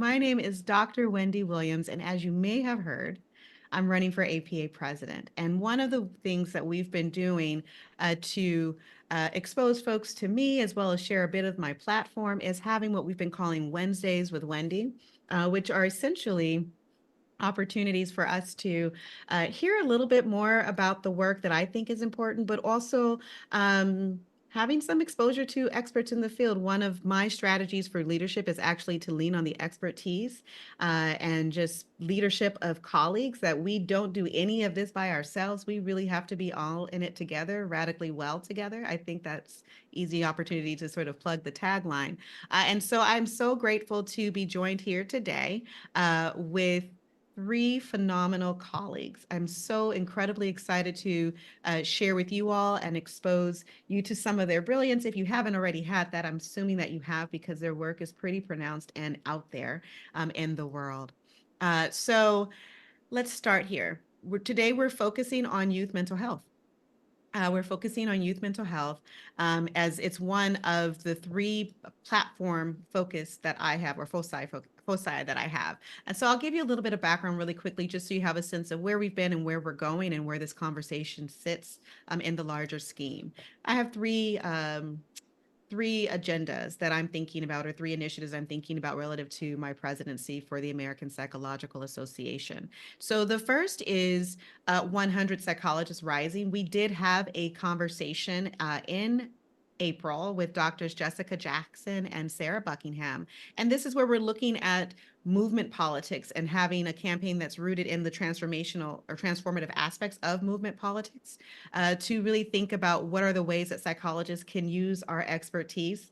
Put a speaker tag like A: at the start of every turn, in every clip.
A: My name is Dr. Wendi Williams, and as you may have heard, I'm running for APA president. And one of the things that we've been doing to expose folks to me, as well as share a bit of my platform, is having what we've been calling Wednesdays with Wendi, which are essentially opportunities for us to hear a little bit more about the work that I think is important, but also having some exposure to experts in the field. One of my strategies for leadership is actually to lean on the expertise and just leadership of colleagues, that we don't do any of this by ourselves. We really have to be all in it together, radically well together. I think that's easy opportunity to sort of plug the tagline. And so I'm so grateful to be joined here today with three phenomenal colleagues. I'm so incredibly excited to share with you all and expose you to some of their brilliance. If you haven't already had that, I'm assuming that you have, because their work is pretty pronounced and out there in the world. So let's start here. Today, we're focusing on youth mental health. We're focusing on youth mental health as it's one of the three platform focus that I have, or foci that I have. And so I'll give you a little bit of background really quickly, just so you have a sense of where we've been and where we're going and where this conversation sits in the larger scheme. I have three agendas that I'm thinking about, or three initiatives I'm thinking about relative to my presidency for the American Psychological Association. So the first is 100 Psychologists Rising. We did have a conversation in April with doctors Jessica Jackson and Sarah Buckingham. And this is where we're looking at movement politics and having a campaign that's rooted in the transformational or transformative aspects of movement politics, to really think about what are the ways that psychologists can use our expertise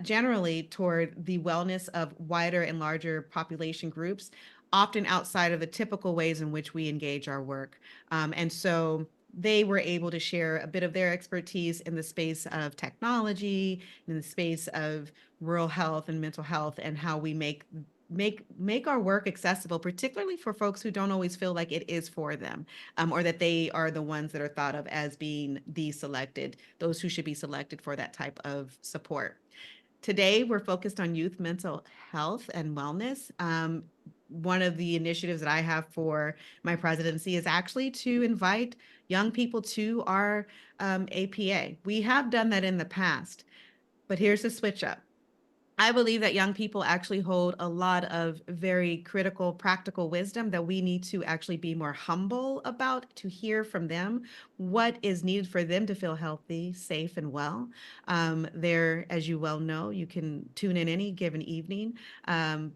A: generally toward the wellness of wider and larger population groups, often outside of the typical ways in which we engage our work. And so they were able to share a bit of their expertise in the space of technology, in the space of rural health and mental health, and how we make our work accessible, particularly for folks who don't always feel like it is for them, or that they are the ones that are thought of as being those who should be selected for that type of support. Today, we're focused on youth mental health and wellness. One of the initiatives that I have for my presidency is actually to invite young people to our APA. We have done that in the past, but here's the switch up. I believe that young people actually hold a lot of very critical, practical wisdom that we need to actually be more humble about, to hear from them what is needed for them to feel healthy, safe, and well. There, as you well know, you can tune in any given evening,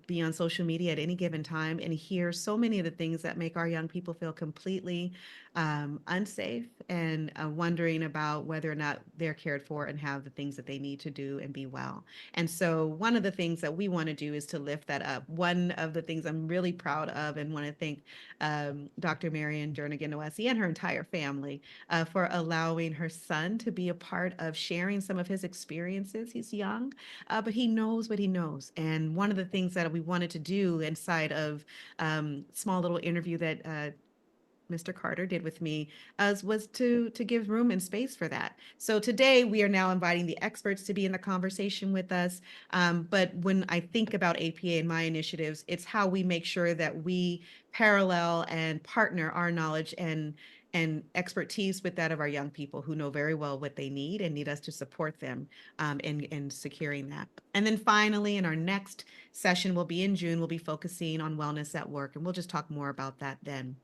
A: be on social media at any given time, and hear so many of the things that make our young people feel completely unsafe and wondering about whether or not they're cared for and have the things that they need to do and be well. And so one of the things that we want to do is to lift that up. One of the things I'm really proud of, and want to thank Dr. Marian Jernigan Noesi and her entire family for allowing her son to be a part of sharing some of his experiences. He's young, but he knows what he knows. And one of the things that we wanted to do inside of small little interview that Mr. Carter did with me, was to give room and space for that. So today we are now inviting the experts to be in the conversation with us. But when I think about APA and my initiatives, it's how we make sure that we parallel and partner our knowledge and expertise with that of our young people, who know very well what they need and need us to support them in securing that. And then finally, in our next session, will be in June, we'll be focusing on wellness at work, and we'll just talk more about that then.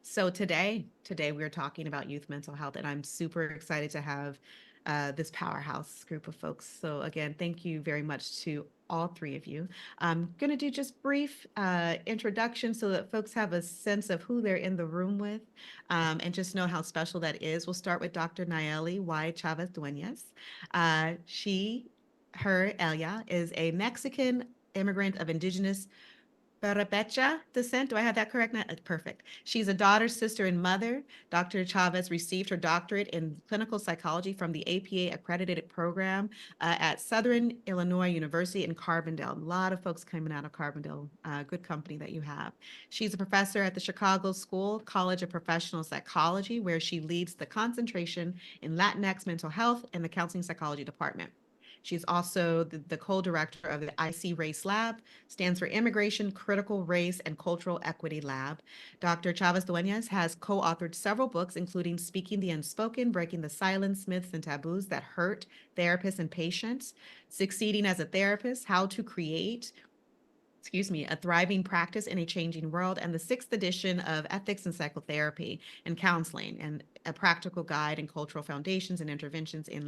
A: So today we're talking about youth mental health, and I'm super excited to have this powerhouse group of folks. So again, thank you very much to all three of you. I'm going to do just brief introductions so that folks have a sense of who they're in the room with, and just know how special that is. We'll start with Dr. Nayeli Y. Chavez Duenas. Her, Elia, is a Mexican immigrant of indigenous Berebecha descent. Do I have that correct? Perfect. She's a daughter, sister, and mother. Dr. Chavez received her doctorate in clinical psychology from the APA accredited program at Southern Illinois University in Carbondale. A lot of folks coming out of Carbondale. Good company that you have. She's a professor at the Chicago School College of Professional Psychology, where she leads the concentration in Latinx mental health and the counseling psychology department. She's also the co-director of the IC Race Lab, stands for Immigration, Critical Race, and Cultural Equity Lab. Dr. Chavez Duenas has co-authored several books, including Speaking the Unspoken, Breaking the Silence, Myths and Taboos That Hurt Therapists and Patients, Succeeding as a Therapist, How to Create a thriving practice in a changing world, and the sixth edition of Ethics in Psychotherapy and Counseling, and a practical guide and cultural foundations and interventions in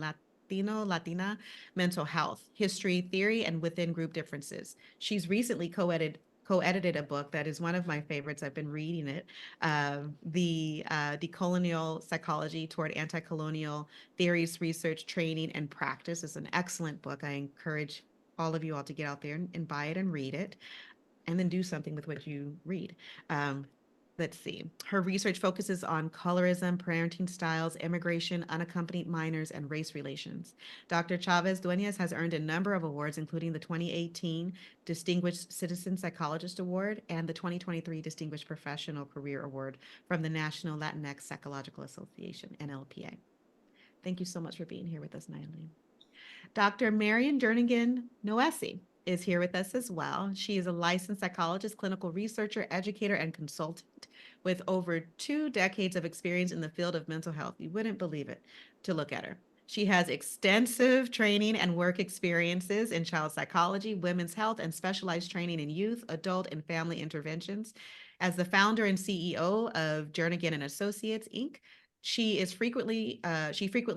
A: Latina mental health, history, theory, and within group differences. She's recently co-edited a book that is one of my favorites. I've been reading it, the Decolonial Psychology Toward Anti-Colonial Theories, Research, Training, and Practice. Is an excellent book. I encourage all to get out there and buy it and read it, and then do something with what you read. Um, let's see. Her research focuses on colorism, parenting styles, immigration, unaccompanied minors, and race relations. Dr. Chavez Duenas has earned a number of awards, including the 2018 Distinguished Citizen Psychologist Award and the 2023 Distinguished Professional Career Award from the National Latinx Psychological Association, NLPA. Thank you so much for being here with us, Nylene. Dr. Marian Jernigan Noesi is here with us as well. She is a licensed psychologist, clinical researcher, educator, and consultant with over 2 decades of experience in the field of mental health. You wouldn't believe it to look at her. She has extensive training and work experiences in child psychology, women's health, and specialized training in youth, adult, and family interventions. As the founder and CEO of Jernigan and Associates, Inc., she frequently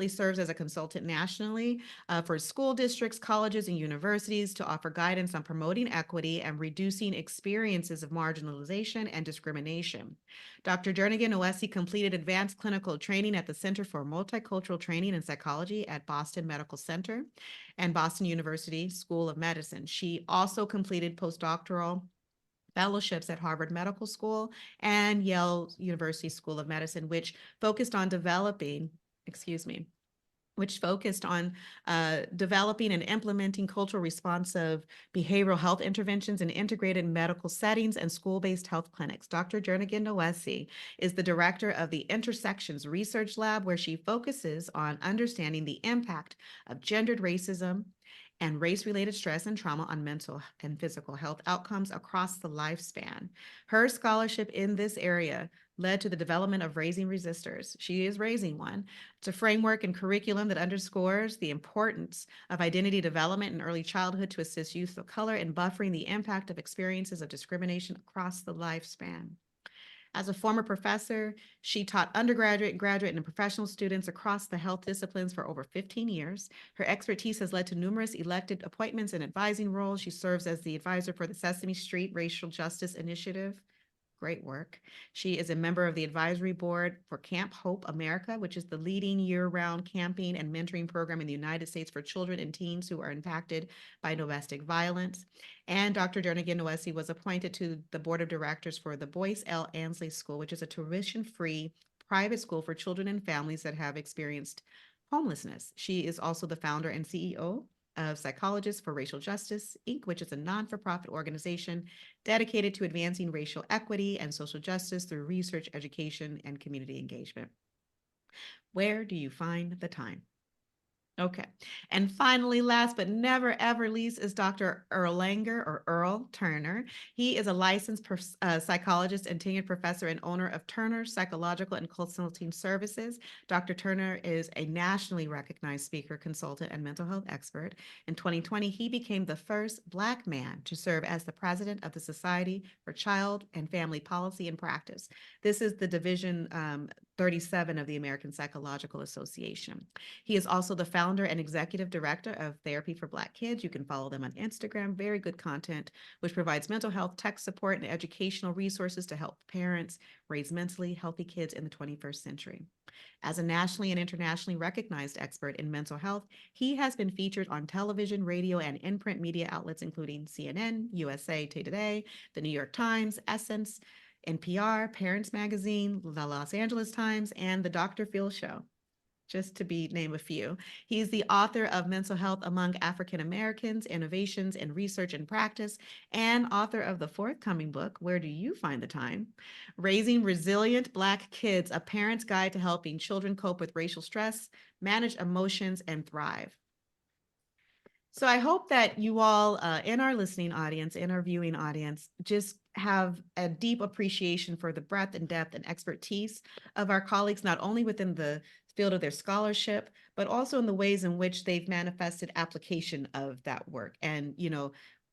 A: serves as a consultant nationally for school districts, colleges, and universities to offer guidance on promoting equity and reducing experiences of marginalization and discrimination. Dr. Jernigan Oesi completed advanced clinical training at the Center for Multicultural Training in Psychology at Boston Medical Center and Boston University School of Medicine. She also completed postdoctoral fellowships at Harvard Medical School and Yale University School of Medicine, which focused on developing, excuse me, which focused on developing and implementing cultural responsive behavioral health interventions in integrated medical settings and school-based health clinics. Dr. Jernigan Noesi is the director of the Intersections Research Lab, where she focuses on understanding the impact of gendered racism and race-related stress and trauma on mental and physical health outcomes across the lifespan. Her scholarship in this area led to the development of Raising Resistors. She is raising one. It's a framework and curriculum that underscores the importance of identity development in early childhood to assist youth of color in buffering the impact of experiences of discrimination across the lifespan. As a former professor, she taught undergraduate, graduate, and professional students across the health disciplines for over 15 years. Her expertise has led to numerous elected appointments and advising roles. She serves as the advisor for the Sesame Street Racial Justice Initiative. Great work. She is a member of the advisory board for Camp Hope America, which is the leading year-round camping and mentoring program in the United States for children and teens who are impacted by domestic violence. And Dr. Jernigan Noesi was appointed to the board of directors for the Boyce L. Ansley School, which is a tuition-free private school for children and families that have experienced homelessness. She is also the founder and CEO of Psychologists for Racial Justice, Inc., which is a non-for-profit organization dedicated to advancing racial equity and social justice through research, education, and community engagement. Where do you find the time? Okay. And finally, last but never ever least, is Dr. Earl Turner. He is a licensed psychologist and tenured professor and owner of Turner Psychological and Consulting Services. Dr. Turner is a nationally recognized speaker, consultant, and mental health expert. In 2020, he became the first Black man to serve as the president of the Society for Child and Family Policy and Practice. This is the Division 37 of the American Psychological Association. He is also the founder and executive director of Therapy for Black Kids. You can follow them on Instagram. Very good content, which provides mental health tech support and educational resources to help parents raise mentally healthy kids in the 21st century. As a nationally and internationally recognized expert in mental health, he has been featured on television, radio, and in-print media outlets, including CNN, USA Today, the New York Times, Essence, NPR, Parents Magazine, the Los Angeles Times, and the Dr. Phil Show, just to name a few. He's the author of Mental Health Among African Americans, Innovations in Research and Practice, and author of the forthcoming book, Where Do You Find the Time? Raising Resilient Black Kids, A Parent's Guide to Helping Children Cope with Racial Stress, Manage Emotions, and Thrive. So I hope that you all in our listening audience, in our viewing audience, just have a deep appreciation for the breadth and depth and expertise of our colleagues, not only within the field of their scholarship, but also in the ways in which they've manifested application of that work. And,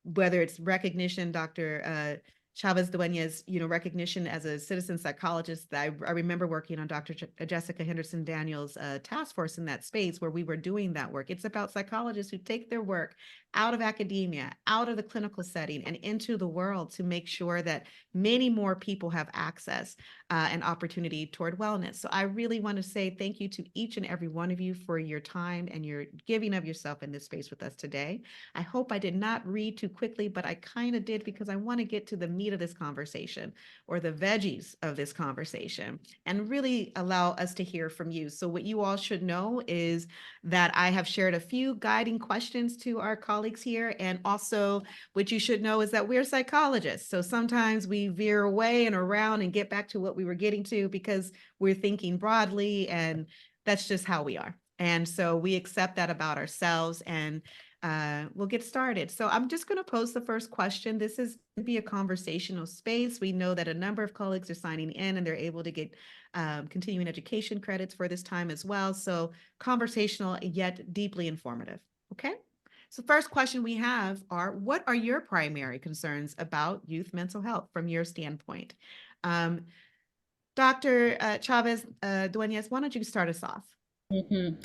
A: whether it's recognition, Dr. Chavez Dueñas, recognition as a citizen psychologist. I remember working on Dr. Jessica Henderson Daniels' task force in that space where we were doing that work. It's about psychologists who take their work out of academia, out of the clinical setting, and into the world to make sure that many more people have access and opportunity toward wellness. So I really want to say thank you to each and every one of you for your time and your giving of yourself in this space with us today. I hope I did not read too quickly, but I kind of did because I want to get to the meat of this conversation or the veggies of this conversation and really allow us to hear from you. So what you all should know is that I have shared a few guiding questions to our colleagues here. And also what you should know is that we're psychologists. So sometimes we veer away and around and get back to what we were getting to because we're thinking broadly, and that's just how we are. And so we accept that about ourselves, and we'll get started. So I'm just going to pose the first question. This is to be a conversational space. We know that a number of colleagues are signing in and they're able to get continuing education credits for this time as well. So conversational yet deeply informative. Okay. So first question we have are, what are your primary concerns about youth mental health from your standpoint? Um, Dr. Chavez Dueñas, why don't you start us off?
B: Mhm.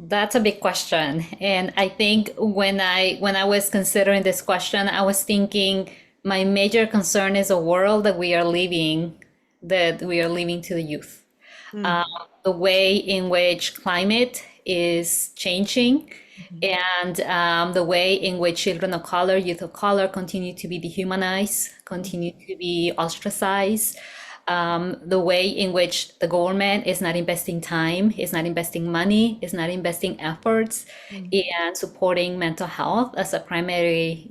B: That's a big question. And I think when I was considering this question, I was thinking my major concern is a world that we are leaving to the youth. Um,
A: Mm,
B: the way in which climate is changing,
A: mhm,
B: and the way in which children of color, youth of color continue to be dehumanized,
A: mhm,
B: continue to be ostracized, the way in which the government is not investing time, is not investing money, is not investing efforts
A: mm,
B: in supporting mental health as a primary,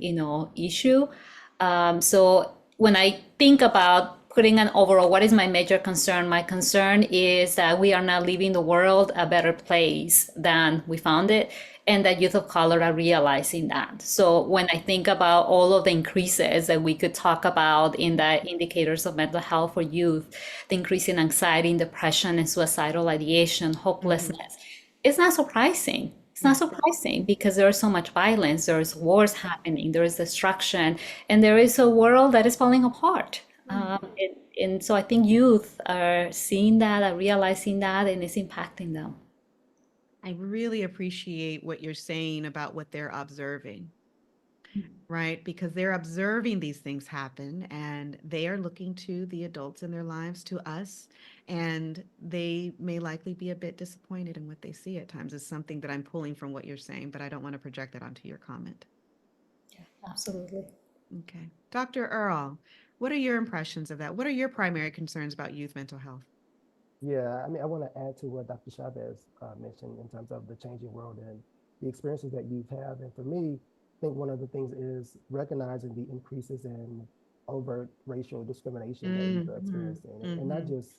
B: issue. So when I think about putting an overall, what is my major concern? My concern is that we are not leaving the world a better place than we found it, and that youth of color are realizing that. So when I think about all of the increases that we could talk about in the indicators of mental health for youth, the increase in anxiety, depression, and suicidal ideation,
A: mhm.
B: hopelessness, it's not surprising. It's not
A: Yeah.
B: surprising because there is so much violence, there's wars happening, there is destruction, and there is a world that is falling apart.
A: Mm.
B: And so I think youth are seeing that, are realizing that, and it's impacting them.
A: I really appreciate what you're saying about what they're observing, right? Because they're observing these things happen and they are looking to the adults in their lives, to us, and they may likely be a bit disappointed in what they see at times. Is something that I'm pulling from what you're saying, but I don't want to project that onto your comment.
B: Absolutely.
A: Okay. Dr. Earl, what are your impressions of that? What are your primary concerns about youth mental health?
C: Yeah, I mean, I want to add to what Dr. Chavez mentioned in terms of the changing world and the experiences that youth have. And for me, I think one of the things is recognizing the increases in overt racial discrimination that youth are
A: Mm-hmm.
C: experiencing, and not
A: Mm-hmm.
C: just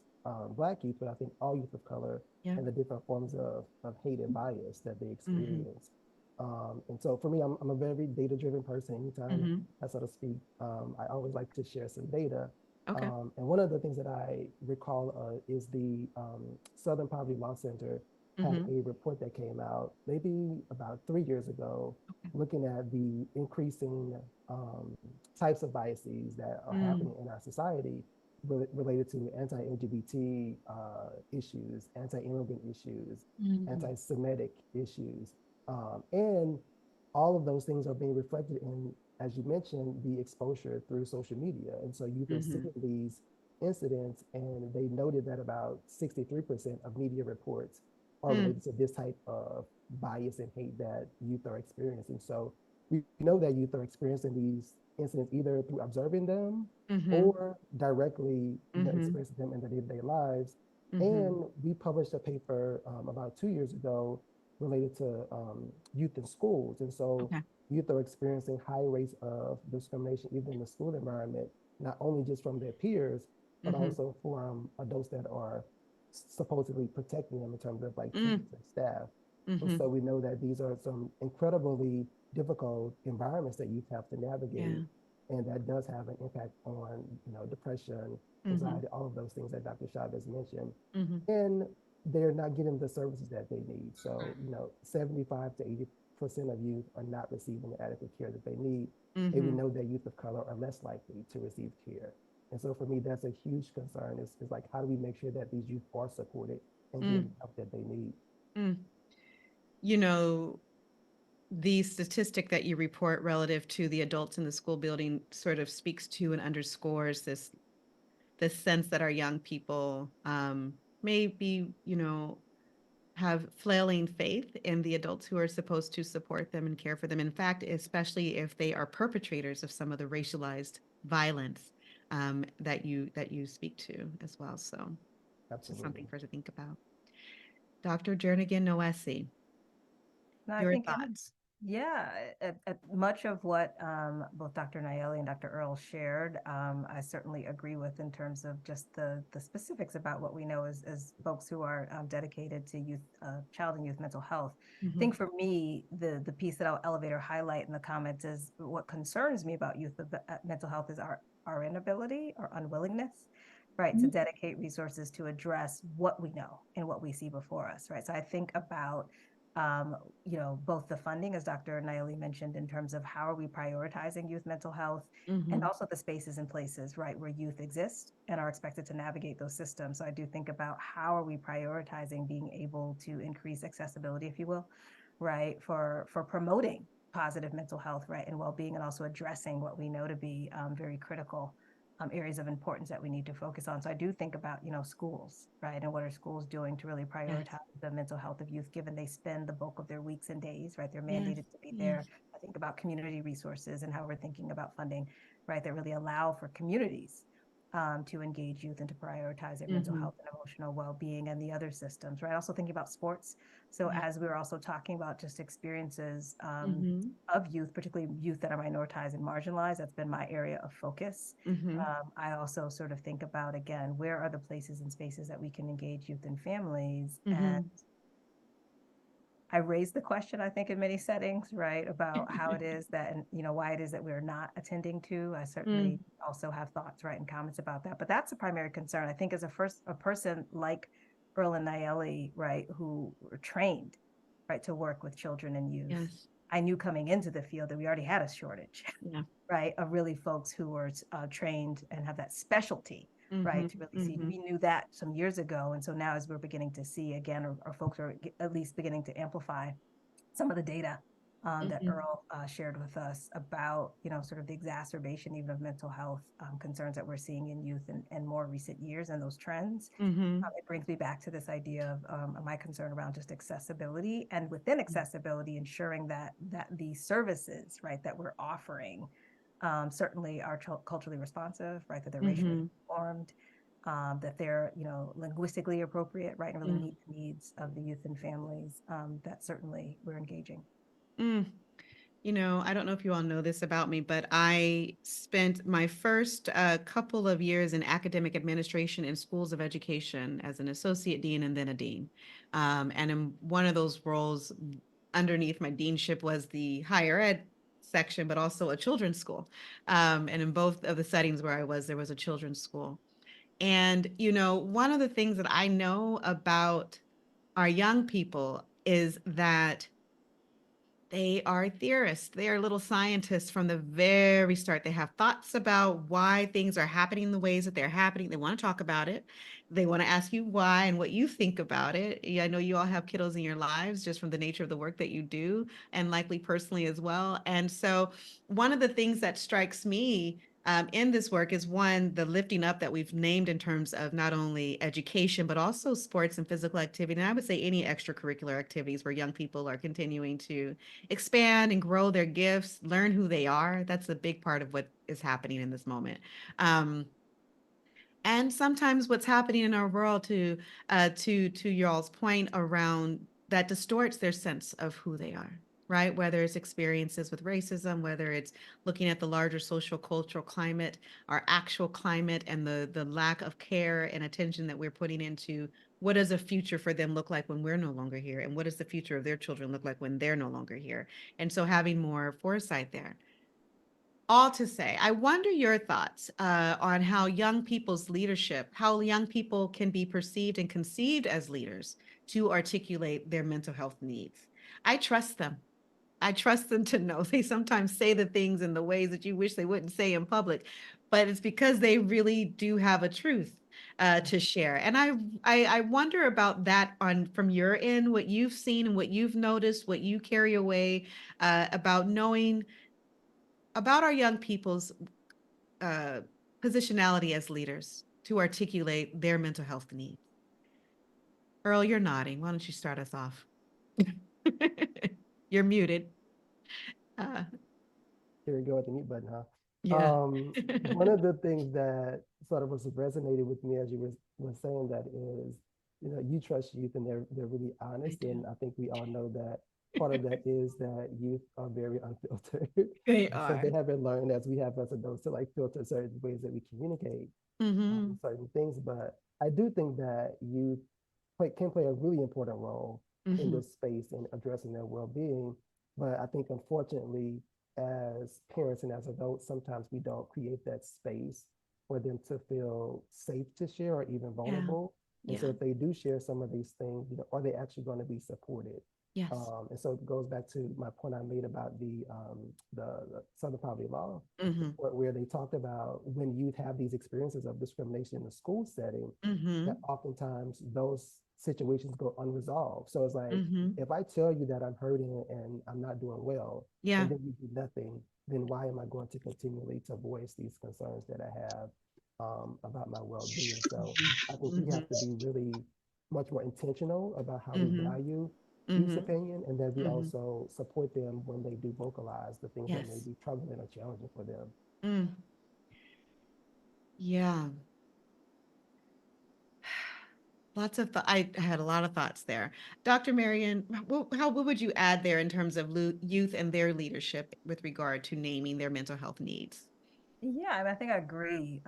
C: Black youth, but I think all youth of color
A: Yeah.
C: and the different forms of hate and bias that they
A: Mm-hmm.
C: experience. And so for me, I'm a very data-driven person. Anytime
A: Mm-hmm.
C: I sort of speak, I always like to share some data.
A: Okay.
C: And one of the things that I recall is the Southern Poverty Law Center had
A: Mm-hmm.
C: a report that came out maybe about 3 years ago,
A: Okay.
C: looking at the increasing types of biases that are
A: Mm-hmm.
C: happening in our society related to anti-LGBT issues, anti-immigrant issues,
A: Mm-hmm.
C: anti-Semitic issues, and all of those things are being reflected in, as you mentioned, the exposure through social media. And so youth are
A: Mm-hmm.
C: seeing these incidents, and they noted that about 63% of media reports are
A: Mm-hmm.
C: related to this type of bias and hate that youth are experiencing. So we know that youth are experiencing these incidents either through observing them
A: Mm-hmm.
C: or directly,
A: Mm-hmm.
C: experiencing them in their day-to-day lives.
A: Mm-hmm.
C: And we published a paper about 2 years ago related to youth in schools. And so
A: Okay.
C: youth are experiencing high rates of discrimination, even in the school environment, not only just from their peers, but
A: Mm-hmm.
C: also from adults that are supposedly protecting them in terms of like
A: Mm.
C: teachers and staff. And
A: Mm-hmm.
C: so we know that these are some incredibly difficult environments that youth have to navigate.
A: Yeah.
C: And that does have an impact on, depression,
A: Mm-hmm.
C: anxiety, all of those things that Dr. Chavez mentioned.
A: Mm-hmm.
C: And they're not getting the services that they need. So, 75 to 80% of youth are not receiving the adequate care that they need. And we
A: Mm-hmm.
C: know that youth of color are less likely to receive care. And so for me, that's a huge concern is like, how do we make sure that these youth are supported and getting the help that they need?
A: Mm. You know, the statistic that you report relative to the adults in the school building sort of speaks to and underscores this sense that our young people may be, have flailing faith in the adults who are supposed to support them and care for them. In fact, especially if they are perpetrators of some of the racialized violence that you speak to as well. So, just something
C: Absolutely.
A: for us to think about. Dr. Jernigan Noesi,
D: No, I
A: your
D: think,
A: thoughts?
D: yeah, much of what both Dr. Naeli and Dr. Earl shared, I certainly agree with in terms of just the specifics about what we know as folks who are dedicated to youth, child and youth mental health. I think for me, the piece that I'll elevate or highlight in the comments is what concerns me about youth mental health is our inability or unwillingness, right, to dedicate resources to address what we know and what we see before us, right? So I think about both the funding, as Dr. Naili mentioned, in terms of how are we prioritizing youth mental health, and also the spaces and places, right, where youth exist and are expected to navigate those systems. So I do think about how are we prioritizing being able to increase accessibility, if you will, right, for promoting positive mental health, right, and well-being, and also addressing what we know to be very critical areas of importance that we need to focus on. So I do think about, schools, right? And what are schools doing to really
A: Yes.
D: prioritize the mental health of youth, given they spend the bulk of their weeks and days, right? They're
A: Yes.
D: mandated to be
A: Yes.
D: there. I think about community resources and how we're thinking about funding, right? That really allow for communities to engage youth and to prioritize their mental health and emotional well-being, and the other systems, right? Also thinking about sports. So
A: Yeah.
D: as we were also talking about just experiences
A: Mm-hmm.
D: of youth, particularly youth that are minoritized and marginalized, that's been my area of focus.
A: Mm-hmm.
D: I also sort of think about, again, where are the places and spaces that we can engage youth and families?
A: Mm-hmm.
D: And I raised the question, I think, in many settings, right, about how it is that, and why it is that we're not attending to. I certainly also have thoughts, right, and comments about that. But that's a primary concern. I think as a person like Earl and Nayeli, right, who were trained, right, to work with children and youth,
A: Yes.
D: I knew coming into the field that we already had a shortage,
A: Yeah.
D: right, of really folks who were trained and have that specialty, right, to really see.
A: Mm-hmm.
D: We knew that some years ago. And so now, as we're beginning to see again, or folks are at least beginning to amplify some of the data that
A: Mm-hmm.
D: Earl shared with us about, sort of the exacerbation even of mental health concerns that we're seeing in youth and more recent years, and those trends.
A: Mm-hmm.
D: It brings me back to this idea of my concern around just accessibility, and within accessibility, ensuring that the services, right, that we're offering certainly are culturally responsive, right, that they're racially informed, that they're, linguistically appropriate, right, and really meet the needs of the youth and families, that certainly we're engaging.
A: Mm. I don't know if you all know this about me, but I spent my first couple of years in academic administration in schools of education as an associate dean and then a dean. And in one of those roles, underneath my deanship was the higher ed section, but also a children's school. And in both of the settings where I was, there was a children's school. And, one of the things that I know about our young people is that they are theorists. They are little scientists from the very start. They have thoughts about why things are happening the ways that they're happening. They want to talk about it. They want to ask you why and what you think about it. Yeah, I know you all have kiddos in your lives just from the nature of the work that you do, and likely personally as well. And so, one of the things that strikes me in this work is one, the lifting up that we've named in terms of not only education, but also sports and physical activity. And I would say any extracurricular activities where young people are continuing to expand and grow their gifts, learn who they are. That's a big part of what is happening in this moment. And sometimes what's happening in our world, to y'all's point around, that distorts their sense of who they are, right? Whether it's experiences with racism, whether it's looking at the larger social cultural climate, our actual climate, and the lack of care and attention that we're putting into what does a future for them look like when we're no longer here? And what does the future of their children look like when they're no longer here? And so having more foresight there. All to say, I wonder your thoughts on how young people's leadership, how young people can be perceived and conceived as leaders to articulate their mental health needs. I trust them. I trust them to know. They sometimes say the things in the ways that you wish they wouldn't say in public, but it's because they really do have a truth to share. And I wonder about that on from your end, what you've seen and what you've noticed, what you carry away about knowing about our young people's uh, positionality as leaders to articulate their mental health needs. Earl, you're nodding. Why don't you start us off? You're muted. Uh,
C: Here we go with the mute button, huh?
A: yeah.
C: One of the things that sort of was resonated with me as you was saying that is, you trust youth and they're really
A: I
C: honest.
A: do.
C: And I think we all know that part of that is that youth are very unfiltered.
A: They
C: So
A: are.
C: they haven't learned as we have as adults to like filter certain ways that we communicate
A: Mm-hmm.
C: certain things. But I do think that youth can play a really important role in
A: Mm-hmm.
C: this space in addressing their well-being. But I think unfortunately, as parents and as adults, sometimes we don't create that space for them to feel safe to share or even
A: Yeah.
C: vulnerable. And so
A: Yeah.
C: if they do share some of these things, are they actually going to be supported?
A: Yes.
C: And so it goes back to my point I made about the Southern Poverty Law,
A: Mm-hmm.
C: where they talked about when youth have these experiences of discrimination in the school setting,
A: Mm-hmm.
C: that oftentimes those situations go unresolved. So it's like,
A: Mm-hmm.
C: if I tell you that I'm hurting and I'm not doing well,
A: Yeah.
C: and then you do nothing, then why am I going to continually to voice these concerns that I have about my well-being? So I think we
A: Mm-hmm.
C: have to be really much more intentional about how we
A: Mm-hmm.
C: value youth's
A: Mm-hmm.
C: opinion, and that we
A: Mm-hmm.
C: also support them when they do vocalize the things that may
A: Yes.
C: be troubling or challenging for them.
A: Mm. Yeah. Lots of I had a lot of thoughts there. Dr. Marion, what would you add there in terms of youth and their leadership with regard to naming their mental health needs?
D: Yeah, I mean, I think I agree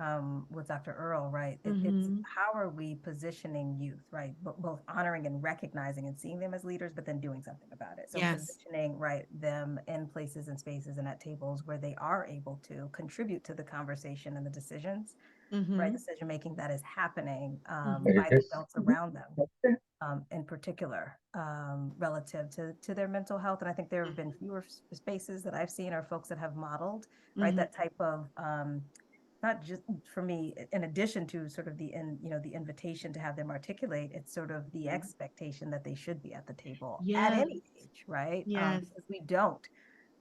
D: with Dr. Earl, right? It's
A: Mm-hmm.
D: how are we positioning youth, right? Both honoring and recognizing and seeing them as leaders, but then doing something about it. So
A: Yes.
D: positioning, right, them in places and spaces and at tables where they are able to contribute to the conversation and the decisions, right?
A: Mm-hmm.
D: Decision making that is happening
A: Mm-hmm.
D: by the adults around them. In particular, relative to their mental health. And I think there have been fewer spaces that I've seen or folks that have modeled, right,
A: Mm-hmm.
D: that type of not just for me, in addition to sort of the invitation to have them articulate, it's sort of the expectation that they should be at the table at
A: Yes.
D: any age, right?
A: Yes.
D: Because we don't.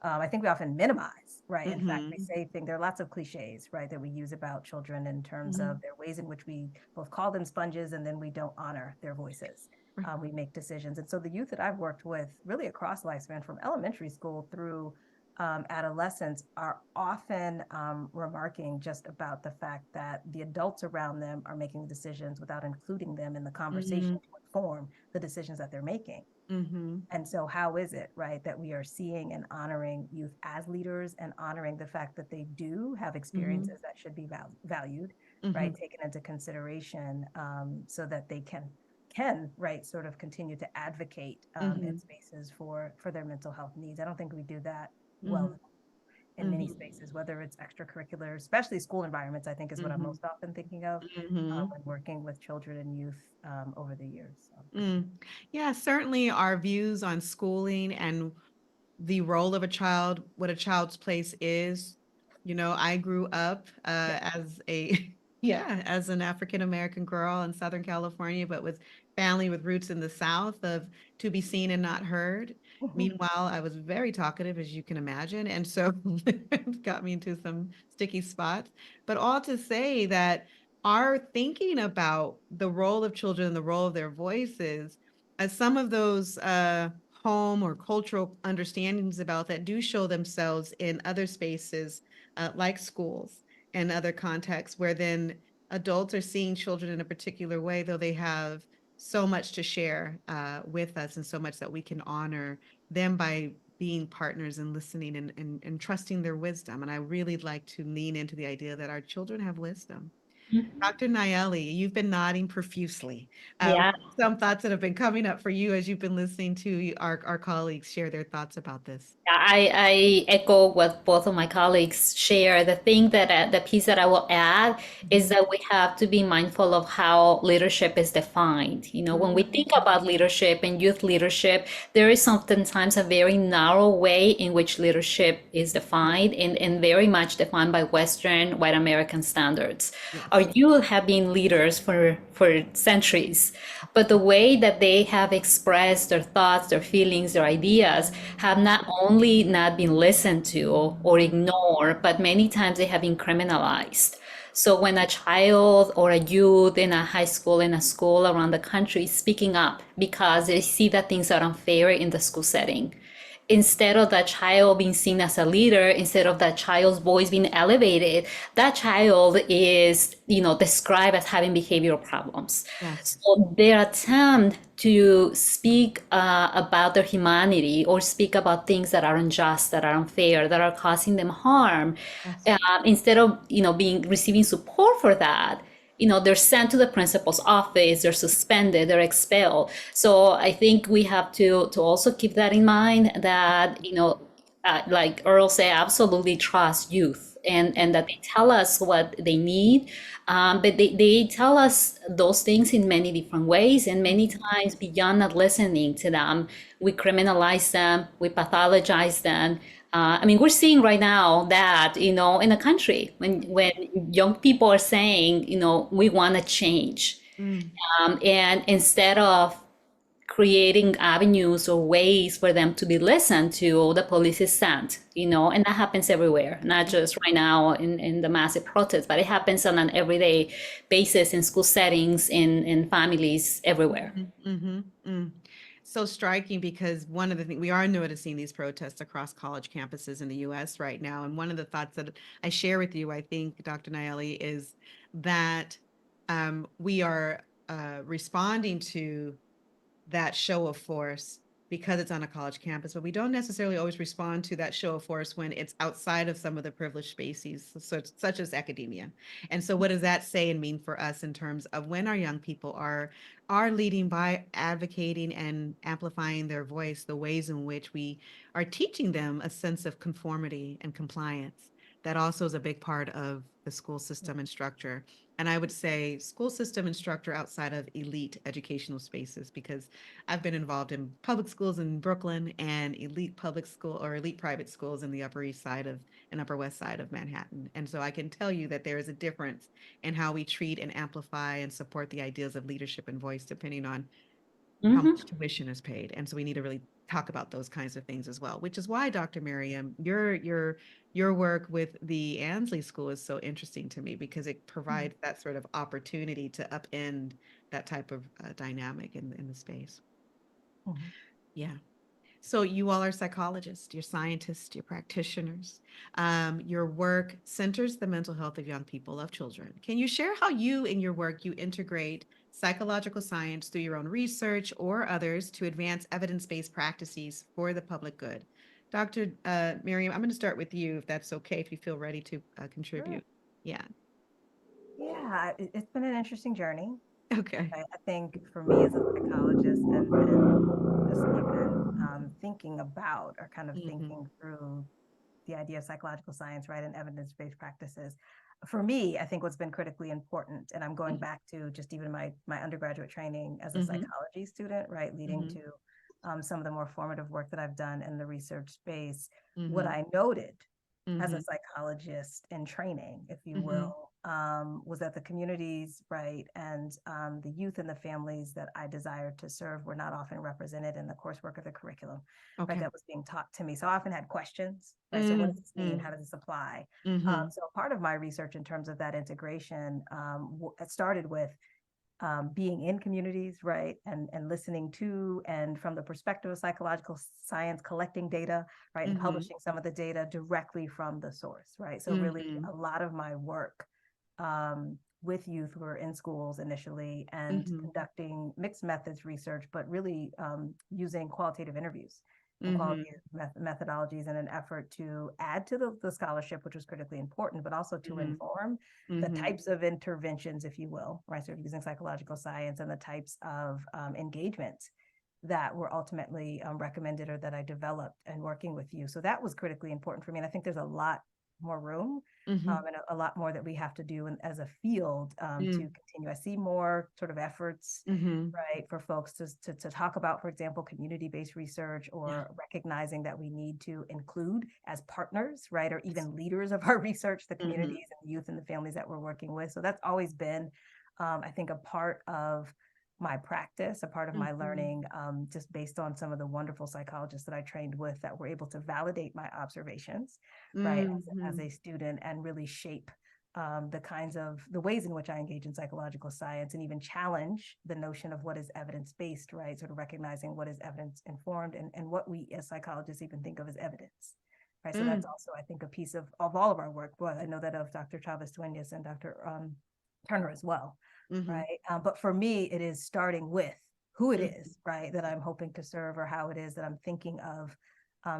D: I think we often minimize, right? In fact, we
A: Mm-hmm.
D: say things, there are lots of cliches, right, that we use about children in terms
A: Mm-hmm.
D: of their ways in which we both call them sponges and then we don't honor their voices.
A: Right.
D: We make decisions. And so the youth that I've worked with really across lifespan from elementary school through adolescence are often remarking just about the fact that the adults around them are making decisions without including them in the
A: Mm-hmm.
D: conversation to inform the decisions that they're making.
A: Mm-hmm.
D: And so, how is it, right, that we are seeing and honoring youth as leaders and honoring the fact that they do have
A: Mm-hmm.
D: experiences that should be valued,
A: Mm-hmm.
D: right, taken into consideration, so that they right, sort of continue to advocate
A: Mm-hmm.
D: in spaces for their mental health needs. I don't think we do that
A: Mm-hmm.
D: well in many
A: Mm-hmm.
D: spaces, whether it's extracurriculars, especially school environments. I think is what I'm
A: Mm-hmm.
D: most often thinking of
A: Mm-hmm.
D: when working with children and youth over the years. So.
A: Mm. Yeah, certainly our views on schooling and the role of a child, what a child's place is. You know, I grew up
D: Yeah.
A: as a, yeah, as an African American girl in Southern California, but with family with roots in the South of to be seen and not heard. Meanwhile, I was very talkative, as you can imagine. And so it got me into some sticky spots. But all to say that our thinking about the role of children and the role of their voices, as some of those home or cultural understandings about that do show themselves in other spaces like schools and other contexts where then adults are seeing children in a particular way, though they have so much to share with us and so much that we can honor them by being partners and listening and trusting their wisdom. And I really like to lean into the idea that our children have wisdom. Dr. Nayeli, you've been nodding profusely.
B: Yeah.
A: Some thoughts that have been coming up for you as you've been listening to our colleagues share their thoughts about this.
B: I echo what both of my colleagues share. The thing that the piece that I will add is that we have to be mindful of how leadership is defined. You know, when we think about leadership and youth leadership, there is oftentimes a very narrow way in which leadership is defined and very much defined by Western white American standards. Our
A: Yes.
B: youth have been leaders for centuries, but the way that they have expressed their thoughts, their feelings, their ideas have not only not been listened to or ignored, but many times they have been criminalized. So when a child or a youth in a high school, in a school around the country is speaking up because they see that things are unfair in the school setting, instead of that child being seen as a leader, instead of that child's voice being elevated, that child is, described as having behavioral problems.
A: Yes.
B: So their attempt to speak about their humanity or speak about things that are unjust, that are unfair, that are causing them harm,
A: Yes.
B: instead of, being receiving support for that, they're sent to the principal's office, they're suspended, they're expelled. So I think we have to also keep that in mind, that, like Earl said, absolutely trust youth, and that they tell us what they need. But they tell us those things in many different ways, and many times beyond not listening to them, we criminalize them, we pathologize them. I mean, we're seeing right now that, in the country, when young people are saying, we want to change,
A: Mm.
B: and instead of creating avenues or ways for them to be listened to, the police is sent, and that happens everywhere, not just right now in the massive protests, but it happens on an everyday basis in school settings, in families, everywhere.
A: Mm-hmm. Mm. So striking, because one of the things we are noticing these protests across college campuses in the US right now. And one of the thoughts that I share with you, I think, Dr. Nayeli, is that we are responding to that show of force because it's on a college campus, but we don't necessarily always respond to that show of force when it's outside of some of the privileged spaces, such as academia. And so what does that say and mean for us in terms of when our young people are leading by advocating and amplifying their voice, the ways in which we are teaching them a sense of conformity and compliance? That also is a big part of the school system and structure. And I would say school system and structure outside of elite educational spaces, because I've been involved in public schools in Brooklyn and elite public school or elite private schools in the Upper East Side of and Upper West Side of Manhattan. And so I can tell you that there is a difference in how we treat and amplify and support the ideas of leadership and voice depending on how
B: Hmm.
A: much tuition is paid. And so we need to really talk about those kinds of things as well, which is why, Dr. Miriam, your work with the Ansley School is so interesting to me, because it provides that sort of opportunity to upend that type of dynamic in the space.
D: Mhm.
A: Yeah. So you all are psychologists, you're scientists, you're practitioners. Your work centers the mental health of young people, of children. Can you share how you, in your work, you integrate psychological science through your own research or others to advance evidence-based practices for the public good? Dr. Miriam, I'm going to start with you, if that's okay, if you feel ready to
D: Sure.
A: contribute. Yeah.
D: Yeah, it's been an interesting journey.
A: Okay.
D: I think for me as a psychologist and just even thinking about or kind of
A: Mm-hmm.
D: thinking through the idea of psychological science, right, and evidence-based practices. For me, I think what's been critically important, and I'm going back to just even my undergraduate training as a
A: Mm-hmm.
D: psychology student, right, leading
A: Mm-hmm.
D: to some of the more formative work that I've done in the research space. What
A: Mm-hmm.
D: I noted as a
A: Mm-hmm.
D: psychologist in training, if you
A: Mm-hmm.
D: will, was that the communities, right, and the youth and the families that I desired to serve were not often represented in the coursework or the curriculum, right,
A: Okay.
D: that was being taught to me. So I often had questions, right? So what does this mean?
A: Mm-hmm.
D: How does this apply?
A: Mm-hmm.
D: So part of my research in terms of that integration, it started with being in communities, right, and listening to, and from the perspective of psychological science, collecting data, right, and
A: Mm-hmm.
D: publishing some of the data directly from the source, right. So really,
A: Mm-hmm.
D: a lot of my work with youth were in schools initially and
A: Mm-hmm.
D: conducting mixed methods research, but really using qualitative interviews and quality
A: Mhm.
D: methodologies in an effort to add to the scholarship, which was critically important, but also to
A: Mhm.
D: inform the
A: Mhm.
D: types of interventions, if you will, right? Sort of using psychological science and the types of engagements that were ultimately recommended or that I developed and working with you. So that was critically important for me. And I think there's a lot more room
A: Mhm.
D: and a lot more that we have to do as a field to
A: Mm.
D: continue. I see more sort of efforts,
A: Mhm.
D: right, for folks to talk about, for example, community-based research
A: Yeah.
D: or recognizing that we need to include as partners, right, or even leaders of our research, the
A: Mhm.
D: communities and the youth and the families that we're working with. So that's always been, I think, a part of my practice, a part of my
A: Mhm.
D: learning, just based on some of the wonderful psychologists that I trained with that were able to validate my observations, right, as
A: Mhm.
D: a student and really shape the ways in which I engage in psychological science and even challenge the notion of what is evidence-based, right? Sort of recognizing what is evidence-informed and what we as psychologists even think of as evidence, right? So that's
A: Mm.
D: also, I think, a piece of all of our work. Well, I know that of Dr. Chavez Duenas and Dr. Turner as well,
A: Mhm.
D: right? But for me, it is starting with who it
A: Mhm.
D: is, right, that I'm hoping to serve or how it is that I'm thinking of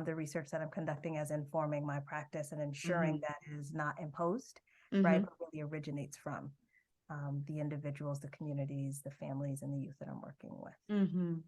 D: the research that I'm conducting as informing my practice and ensuring
A: Mhm.
D: that is not imposed, right,
A: Mhm.
D: but really originates from the individuals, the communities, the families, and the youth that I'm working with.
A: Mhm.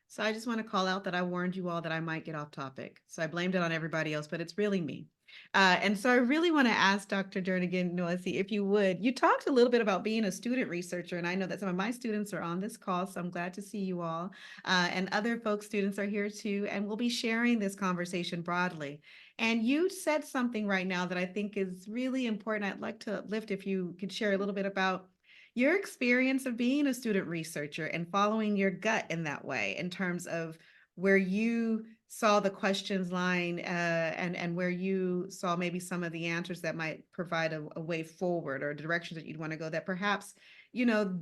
A: So I just want to call out that I warned you all that I might get off topic. So I blamed it on everybody else, but it's really me. And so I really want to ask Dr. Jernigan Noisy, if you would. You talked a little bit about being a student researcher, and I know that some of my students are on this call, so I'm glad to see you all. And other folks, students are here too, and we'll be sharing this conversation broadly. And you said something right now that I think is really important. I'd like to lift if you could share a little bit about your experience of being a student researcher and following your gut in that way, in terms of where you saw the questions line and where you saw maybe some of the answers that might provide a way forward or directions that you'd want to go, that perhaps, you know,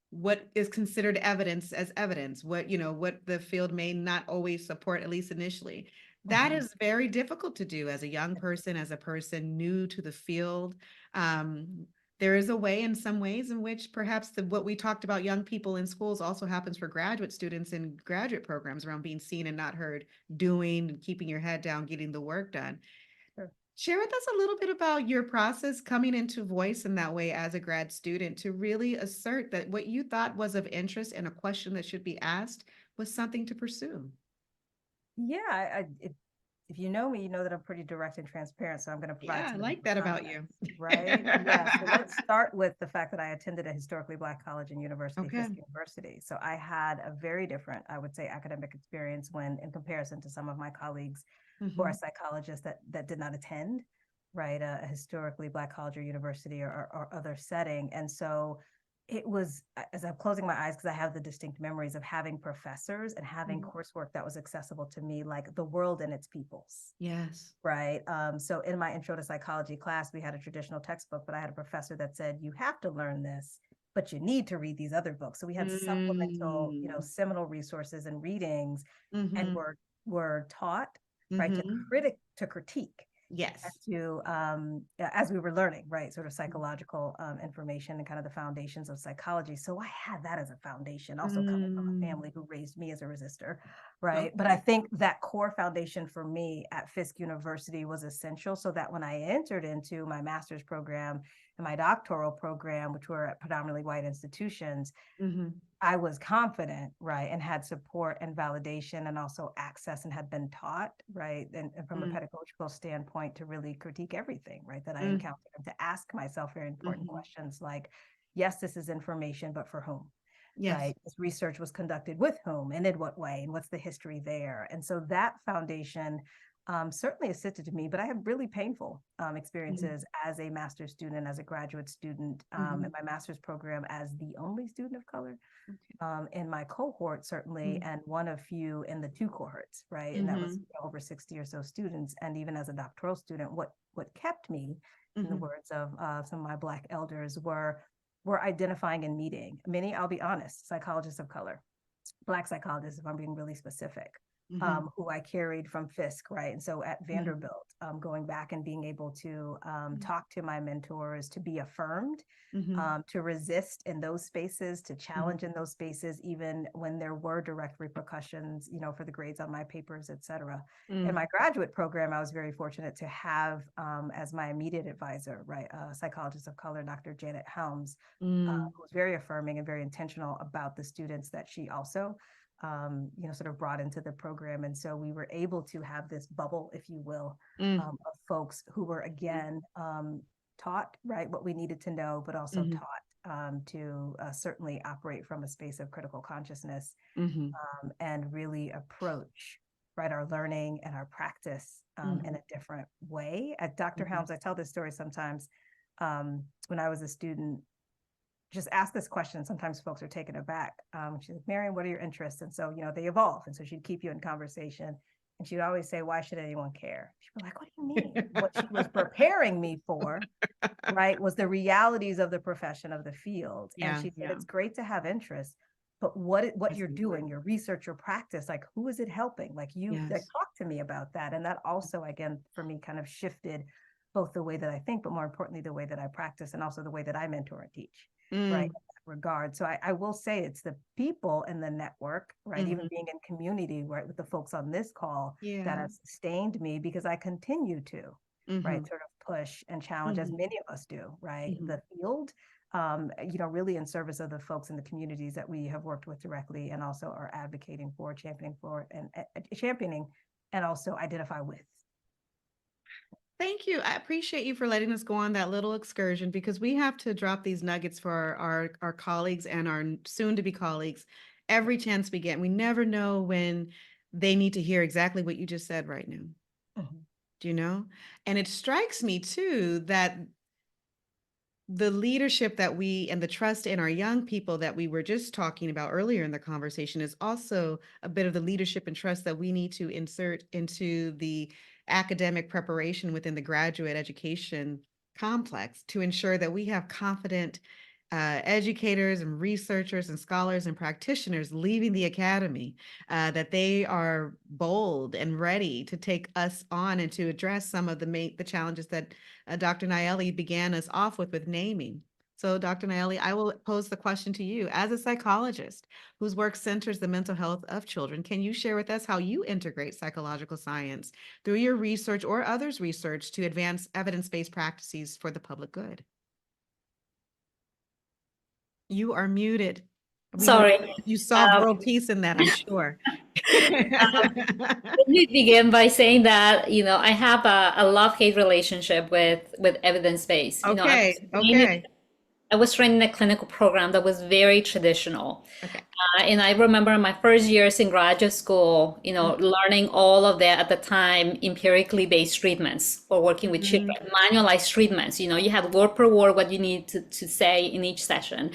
A: what is considered evidence as evidence, what, you know, what the field may not always support, at least initially. That
D: Mhm.
A: is very difficult to do as a young person, as a person new to the field. There is a way, in some ways, in which perhaps what we talked about young people in schools also happens for graduate students in graduate programs, around being seen and not heard, doing, keeping your head down, getting the work done.
D: Sure.
A: Share with us a little bit about your process coming into voice in that way as a grad student, to really assert that what you thought was of interest and a question that should be asked was something to pursue.
D: Yeah, if you know me, you know that I'm pretty direct and transparent. So I'm going to provide
A: Yeah, I
D: some
A: like
D: additional
A: that about you.
D: context, right? Yeah. So let's start with the fact that I attended a historically Black college and university,
A: Okay.
D: Fisk University. So I had a very different, I would say, academic experience when, in comparison to some of my colleagues who are
A: Mhm.
D: psychologists that did not attend, right, a historically Black college or university or other setting. And so it was, as I'm closing my eyes, because I have the distinct memories of having professors and having
A: Mhm.
D: coursework that was accessible to me, like The World and Its Peoples,
A: Yes.
D: right? So in my intro to psychology class, we had a traditional textbook, but I had a professor that said, you have to learn this, but you need to read these other books. So we had supplemental,
A: Mm.
D: seminal resources and readings, and
A: Mhm.
D: were taught, right,
A: Mhm.
D: to critique and
A: Yes.
D: to as we were learning, right, sort of psychological information and kind of the foundations of psychology. So I had that as a foundation, also coming from a
A: Mm.
D: family who raised me as a resistor, right? But I
A: Okay.
D: think that core foundation for me at Fisk University was essential, so that when I entered into my master's program and my doctoral program, which were at predominantly white institutions,
A: Mhm.
D: I was confident, right, and had support and validation and also access and had been taught, right, and from a
A: Mm.
D: pedagogical standpoint to really critique everything, right, that I
A: Mm.
D: encountered, and to ask myself very important
A: Mhm.
D: questions like, yes, this is information, but for whom?
A: Yes.
D: Right? This research was conducted with whom and in what way, and what's the history there? And so that foundation certainly assisted me, but I had really painful
A: Mhm.
D: experiences as a master's student, as a graduate student, in
A: Mhm.
D: my master's program as the only student of color
A: Okay.
D: in my cohort, certainly,
A: Mm.
D: and one of few in the two cohorts, right? And that was
A: Mhm.
D: over 60 or so students. And even as a doctoral student, what kept me, in the
A: Mhm.
D: words of some of my Black elders, were identifying and meeting many, I'll be honest, psychologists of color, Black psychologists, if I'm being really specific,
A: Mhm.
D: who I carried from Fisk, right? And so at Vanderbilt, going back and being able to talk to my mentors, to be affirmed,
A: Mhm.
D: to resist in those spaces, to
A: Mhm.
D: challenge in those spaces, even when there were direct repercussions, you know, for the grades on my papers, et cetera. In my graduate program, I was very fortunate to have as my immediate advisor, right, a psychologist of color, Dr. Janet Helms, who was very affirming and very intentional about the students that she also, you know, sort of brought into the program. And so we were able to have this bubble, if you will,
A: Mm.
D: of folks who were again taught, right, what we needed to know, but also
A: Mhm.
D: taught to certainly operate from a space of critical consciousness
A: Mhm.
D: and really approach, right, our learning and our practice in a different way. At Dr.
A: Mhm.
D: Helms, I tell this story sometimes when I was a student, just ask this question. Sometimes folks are taken aback. She's like, Marion, what are your interests? And so, you know, they evolve. And so she'd keep you in conversation. And she'd always say, why should anyone care? She'd be like, what do you mean? What she was preparing me for, right, was the realities of the profession of the field. And
A: Yeah,
D: she said,
A: yeah.
D: it's great to have interest, but what you're
A: Absolutely.
D: doing, your research, your practice, like who is it helping? Like you like,
A: Yes.
D: talk to me about that. And that also, again, for me, kind of shifted both the way that I think, but more importantly, the way that I practice and also the way that I mentor and teach, right, in that regard. So I will say it's the people in the network, right, even being in community, right, with the folks on this call that
A: Yeah.
D: have sustained me because I continue to, right,
A: Mhm.
D: sort of push and challenge, as
A: Mhm.
D: many of us do, right,
A: Mhm.
D: the field, you know, really in service of the folks in the communities that we have worked with directly and also are advocating for, championing for, and championing, and also identify with.
A: Thank you. I appreciate you for letting us go on that little excursion because we have to drop these nuggets for our colleagues and our soon to be colleagues every chance we get. We never know when they need to hear exactly what you just said right now. Do you know? And it strikes me too that the leadership that we and the trust in our young people that we were just talking about earlier in the conversation is also a bit of the leadership and trust that we need to insert into the academic preparation within the graduate education complex to ensure that we have confident educators and researchers and scholars and practitioners leaving the academy, that they are bold and ready to take us on and to address some of the challenges that Dr. Naeli began us off with naming. So, Dr. Naeli, I will pose the question to you. As a psychologist whose work centers the mental health of children, can you share with us how you integrate psychological science through your research or others' research to advance evidence-based practices for the public good? You are muted. We hope
B: Sorry.
A: you saw world peace in that, I'm sure.
B: Let me begin by saying that, you know, I have a love-hate relationship with evidence-based. You know,
A: Okay, okay,
B: I was trained in a clinical program that was very traditional.
A: okay.
B: And I remember my first years in graduate school, you know, learning all of the, at the time, empirically based treatments for working with children, manualized treatments. You know, you had word per word what you need to say in each session,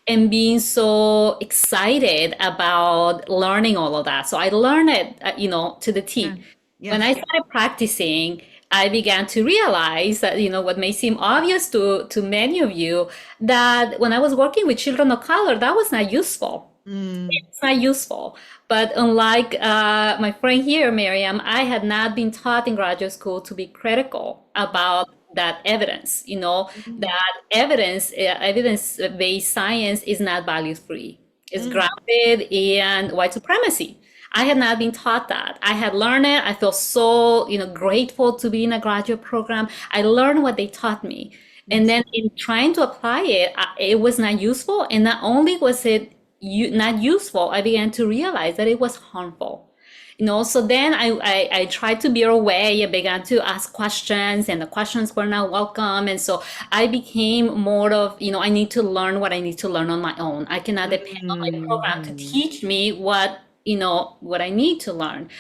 B: and being so excited about learning all of that. So I learned it, you know, to the
A: Yeah.
B: T. When I
A: Yes.
B: started practicing, I began to realize that, you know, what may seem obvious to many of you, that when I was working with children of color, that was not useful.
A: Mm,
B: It's not useful. But unlike my friend here, Miriam, I had not been taught in graduate school to be critical about that evidence. You know,
A: mm,
B: that evidence-based science is not value-free. It's
A: mm,
B: grounded in white supremacy. I had not been taught that. I had learned it. I feel so, you know, grateful to be in a graduate program. I learned what they taught me. And
A: yes.
B: then in trying to apply it, it was not useful. And not only was it not useful, I began to realize that it was harmful. You know, so then I tried to veer away. I began to ask questions, and the questions were not welcome. And so I became more of, you know, I need to learn what I need to learn on my own. I cannot depend on my program to
A: Mhm.
B: teach me what, you know, what I need to learn.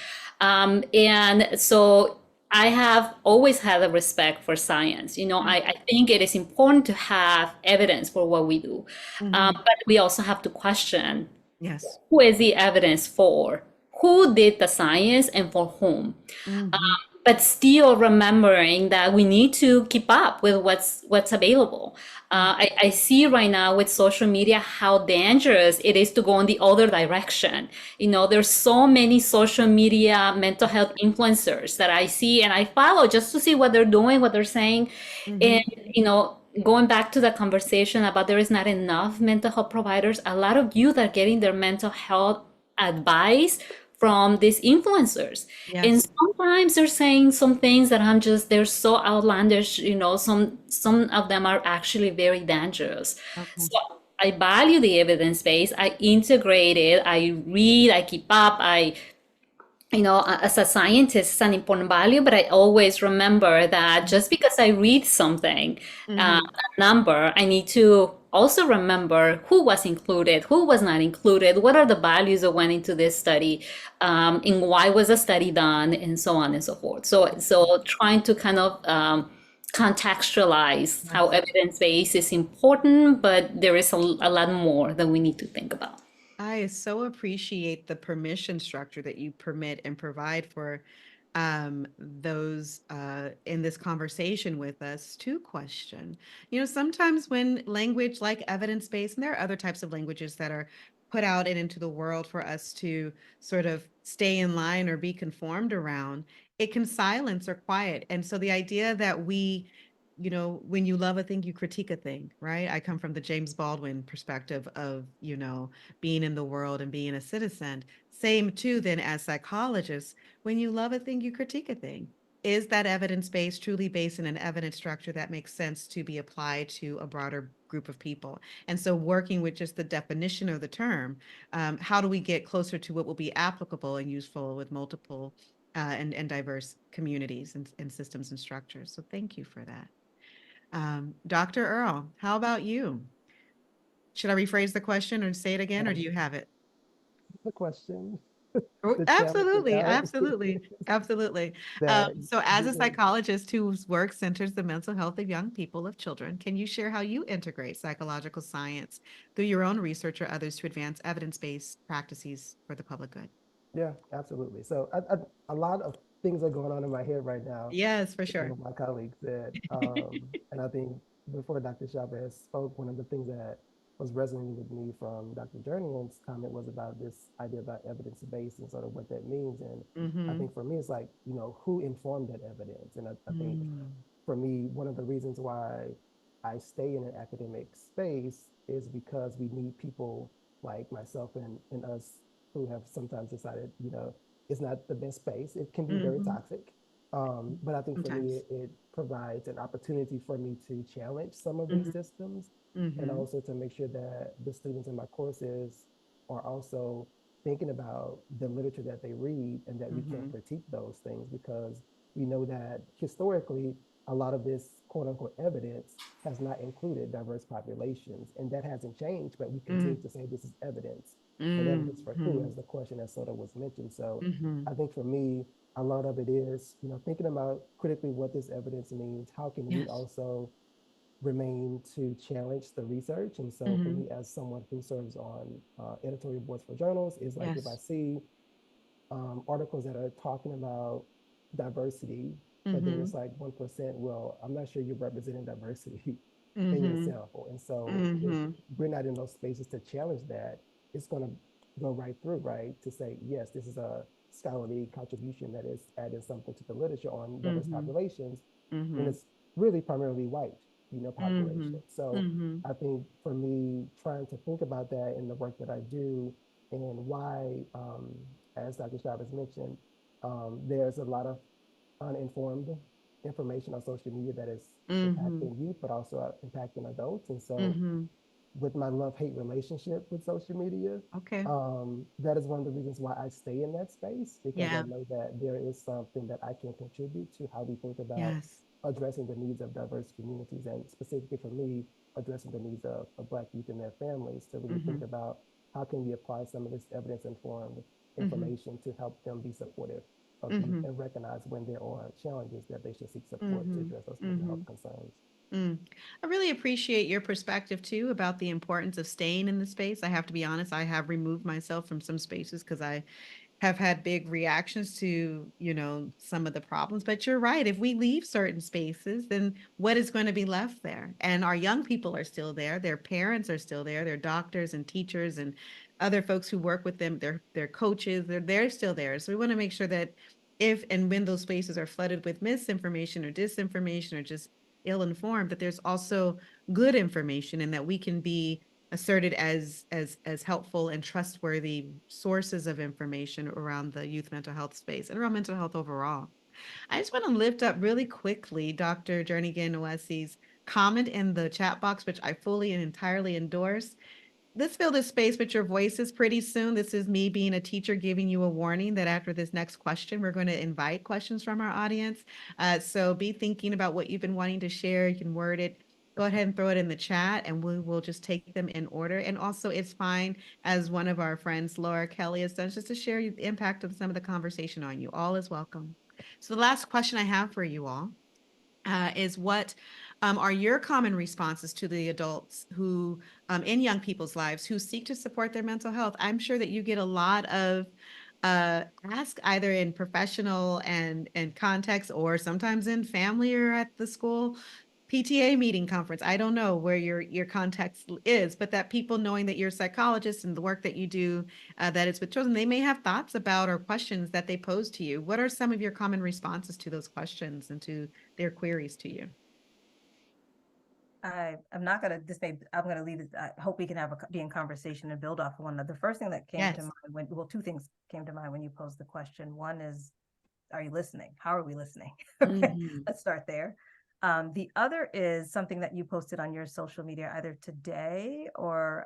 B: And so I have always had a respect for science. You know, I think it is important to have evidence for what we do.
A: Mhm.
B: But we also have to question,
A: Yes.
B: who is the evidence for? Who did the science and for whom?
A: Mhm.
B: but still remembering that we need to keep up with what's available. I see right now with social media how dangerous it is to go in the other direction. There's so many social media mental health influencers that I see and I follow just to see what they're doing, what they're saying. And, going back to the conversation about there is not enough mental health providers, a lot of youth are getting their mental health advice from these influencers. And
A: Yes.
B: sometimes they're saying some things that they're so outlandish, some of them are actually very dangerous.
A: Okay.
B: So I value the evidence base, I integrate it, I read, I keep up, as a scientist, it's an important value, but I always remember that just because I read something,
A: Mm-hmm.
B: a number, I need to also remember who was included, who was not included, what are the values that went into this study, and why was the study done, and so on and so forth. So trying to kind of contextualize how
A: Yes.
B: evidence-based is important, but there is a lot more that we need to think about.
A: I so appreciate the permission structure that you permit and provide for those in this conversation with us to question. Sometimes when language like evidence-based, and there are other types of languages that are put out and into the world for us to sort of stay in line or be conformed around, it can silence or quiet. And so the idea that when you love a thing, you critique a thing, right? I come from the James Baldwin perspective of, being in the world and being a citizen. Same too, then, as psychologists, when you love a thing, you critique a thing. Is that evidence based, truly based in an evidence structure that makes sense to be applied to a broader group of people? And so, working with just the definition of the term, how do we get closer to what will be applicable and useful with multiple and diverse communities and systems and structures? So, thank you for that. Dr. Earl, how about you? Should I rephrase the question or say it again, or do
C: Um,
A: you have it?
C: the question,
A: Oh,
C: the challenge
A: absolutely,
C: about
A: absolutely, absolutely.
C: that
A: So, as a
C: given,
A: psychologist whose work centers the mental health of young people, of children, can you share how you integrate psychological science through your own research or others to advance evidence-based practices for the public good?
C: yeah, absolutely. So a lot of things are going on in my head right now.
A: Yes, for
C: Some
A: sure.
C: of my colleagues said, and I think before Dr. Chavez spoke, one of the things that was resonating with me from Dr. Jernigan's comment was about this idea about evidence-based and sort of what that means. And I
A: Mm-hmm.
C: think for me, it's like, who informed that evidence? And I think
A: Mm.
C: for me, one of the reasons why I stay in an academic space is because we need people like myself and us who have sometimes decided, it's not the best space. It can be very
A: Mm-hmm.
C: toxic. But I think for me,
A: Sometimes.
C: it provides an opportunity for me to challenge some of these
A: Mm-hmm.
C: systems and
A: Mm-hmm.
C: also to make sure that the students in my courses are also thinking about the literature that they read and that we can
A: Mm-hmm.
C: critique those things because we know that historically a lot of this quote unquote evidence has not included diverse populations. And that hasn't changed, but we continue to say this is evidence. And evidence for who,
A: Mm-hmm.
C: as the question that sort of was mentioned. So
A: Mm-hmm.
C: I think for me, a lot of it is, thinking about critically what this evidence means. How can we
A: Yes.
C: also remain to challenge the research? And so for
A: Mm-hmm.
C: me, as someone who serves on editorial boards for journals, is like if I
A: Yes.
C: see articles that are talking about diversity, but then
A: Mm-hmm.
C: it's like 1%. Well, I'm not sure you're representing diversity in your
A: Mm-hmm.
C: sample. And so if
A: Mm-hmm.
C: we're not in those spaces to challenge that, it's going to go right through, right? To say, yes, this is a scholarly contribution that is adding something to the literature on diverse
A: Mm-hmm.
C: populations when
A: Mm-hmm.
C: it's really primarily white,
A: Mm-hmm.
C: population. So
A: Mm-hmm.
C: I think for me, trying to think about that in the work that I do and why, as Dr. Chavez mentioned, there's a lot of uninformed information on social media that is
A: Mm-hmm.
C: impacting youth, but also impacting adults. And so
A: Mm-hmm.
C: with my love-hate relationship with social media,
A: Okay.
C: that is one of the reasons why I stay in that space, because I
A: Yeah.
C: know that there is something that I can contribute to how we think about
A: Yes.
C: addressing the needs of diverse communities, and specifically for me, addressing the needs of Black youth and their families to really
A: Mm-hmm.
C: think about how can we apply some of this evidence-informed
A: Mm-hmm.
C: information to help them be supportive of youth
A: Mm-hmm.
C: and recognize when there are challenges that they should seek support to
A: Mm-hmm.
C: address those mental
A: Mm-hmm.
C: health concerns.
A: Mm. I really appreciate your perspective too about the importance of staying in the space. I have to be honest, I have removed myself from some spaces because I have had big reactions to, some of the problems. But you're right. If we leave certain spaces, then what is going to be left there? And our young people are still there. Their parents are still there. Their doctors and teachers and other folks who work with them, their coaches, they're still there. So we want to make sure that if and when those spaces are flooded with misinformation or disinformation or just ill-informed, that there's also good information and that we can be asserted as helpful and trustworthy sources of information around the youth mental health space and around mental health overall. I just want to lift up really quickly Dr. Jernigan Owesi's comment in the chat box, which I fully and entirely endorse. Let's fill this space with your voices pretty soon. This is me being a teacher giving you a warning that after this next question, we're going to invite questions from our audience. So be thinking about what you've been wanting to share. You can word it. Go ahead and throw it in the chat and we will just take them in order. And also it's fine, as one of our friends, Laura Kelly, has done, just to share the impact of some of the conversation on you. All is welcome. So the last question I have for you all is what are your common responses to the adults who in young people's lives who seek to support their mental health? I'm sure that you get a lot of ask either in professional and context or sometimes in family or at the school PTA meeting conference. I don't know where your context is, but that people knowing that you're a psychologist and the work that you do that is with children, they may have thoughts about or questions that they pose to you. What are some of your common responses to those questions and to their queries to you?
D: I'm not gonna I'm gonna leave it. I hope we can be in conversation and build off one another. The first thing that came to
A: Yes.
D: mind two things came to mind when you posed the question. One is, are you listening? How are we listening? Okay,
A: Mhm.
D: let's start there. The other is something that you posted on your social media either today or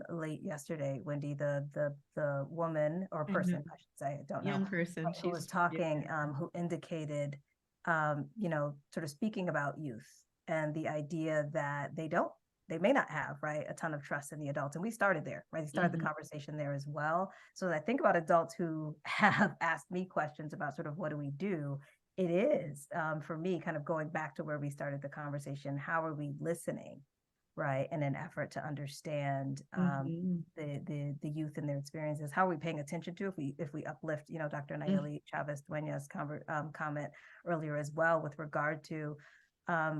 D: late yesterday, Wendy, the woman or person, I should say, I don't know,
A: Young person.
D: who was
A: She's
D: talking, who indicated, sort of speaking about youth and the idea that they may not have, right, a ton of trust in the adults. And we started there, right? We started the conversation there as well. So as I think about adults who have asked me questions about sort of what do we do, it is for me kind of going back to where we started the conversation. How are we listening, right, in an effort to understand the youth and their experiences? How are we paying attention to if we uplift, Dr. Nayeli Chavez Dueñas comment earlier as well with regard to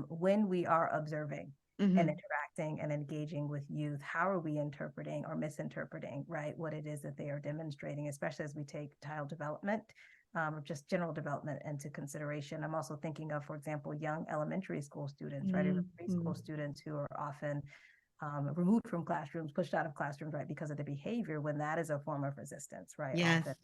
D: when we are observing and interacting and engaging with youth, how are we interpreting or misinterpreting, right, what it is that they are demonstrating, especially as we take child development or just general development into consideration. I'm also thinking of, for example, young elementary school students, right, or preschool students who are often removed from classrooms, pushed out of classrooms, right, because of the behavior, when that is a form of resistance, right,
A: Yes.
D: often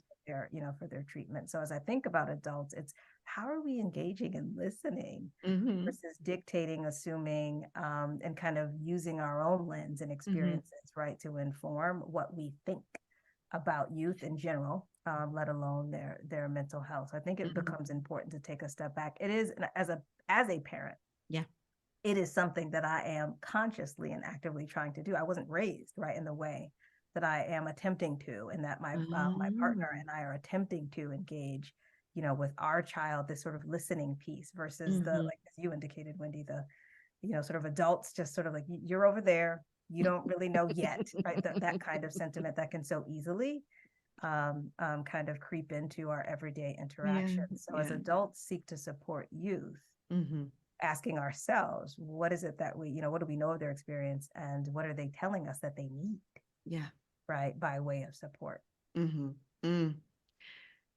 D: for their treatment. So as I think about adults, it's how are we engaging and listening versus dictating, assuming, and kind of using our own lens and experiences, right, to inform what we think about youth in general, let alone their mental health. So I think it becomes important to take a step back. It is, as a parent,
A: Yeah.
D: it is something that I am consciously and actively trying to do. I wasn't raised, right, in the way that I am attempting to, and that my partner and I are attempting to engage, with our child, this sort of listening piece versus the, like as you indicated, Wendy, the, sort of adults just sort of like, you're over there, you don't really know yet, right? That kind of sentiment that can so easily kind of creep into our everyday interactions. So as adults seek to support youth, asking ourselves, what is it that what do we know of their experience and what are they telling us that they need?
A: Yeah.
D: Right. By way of support.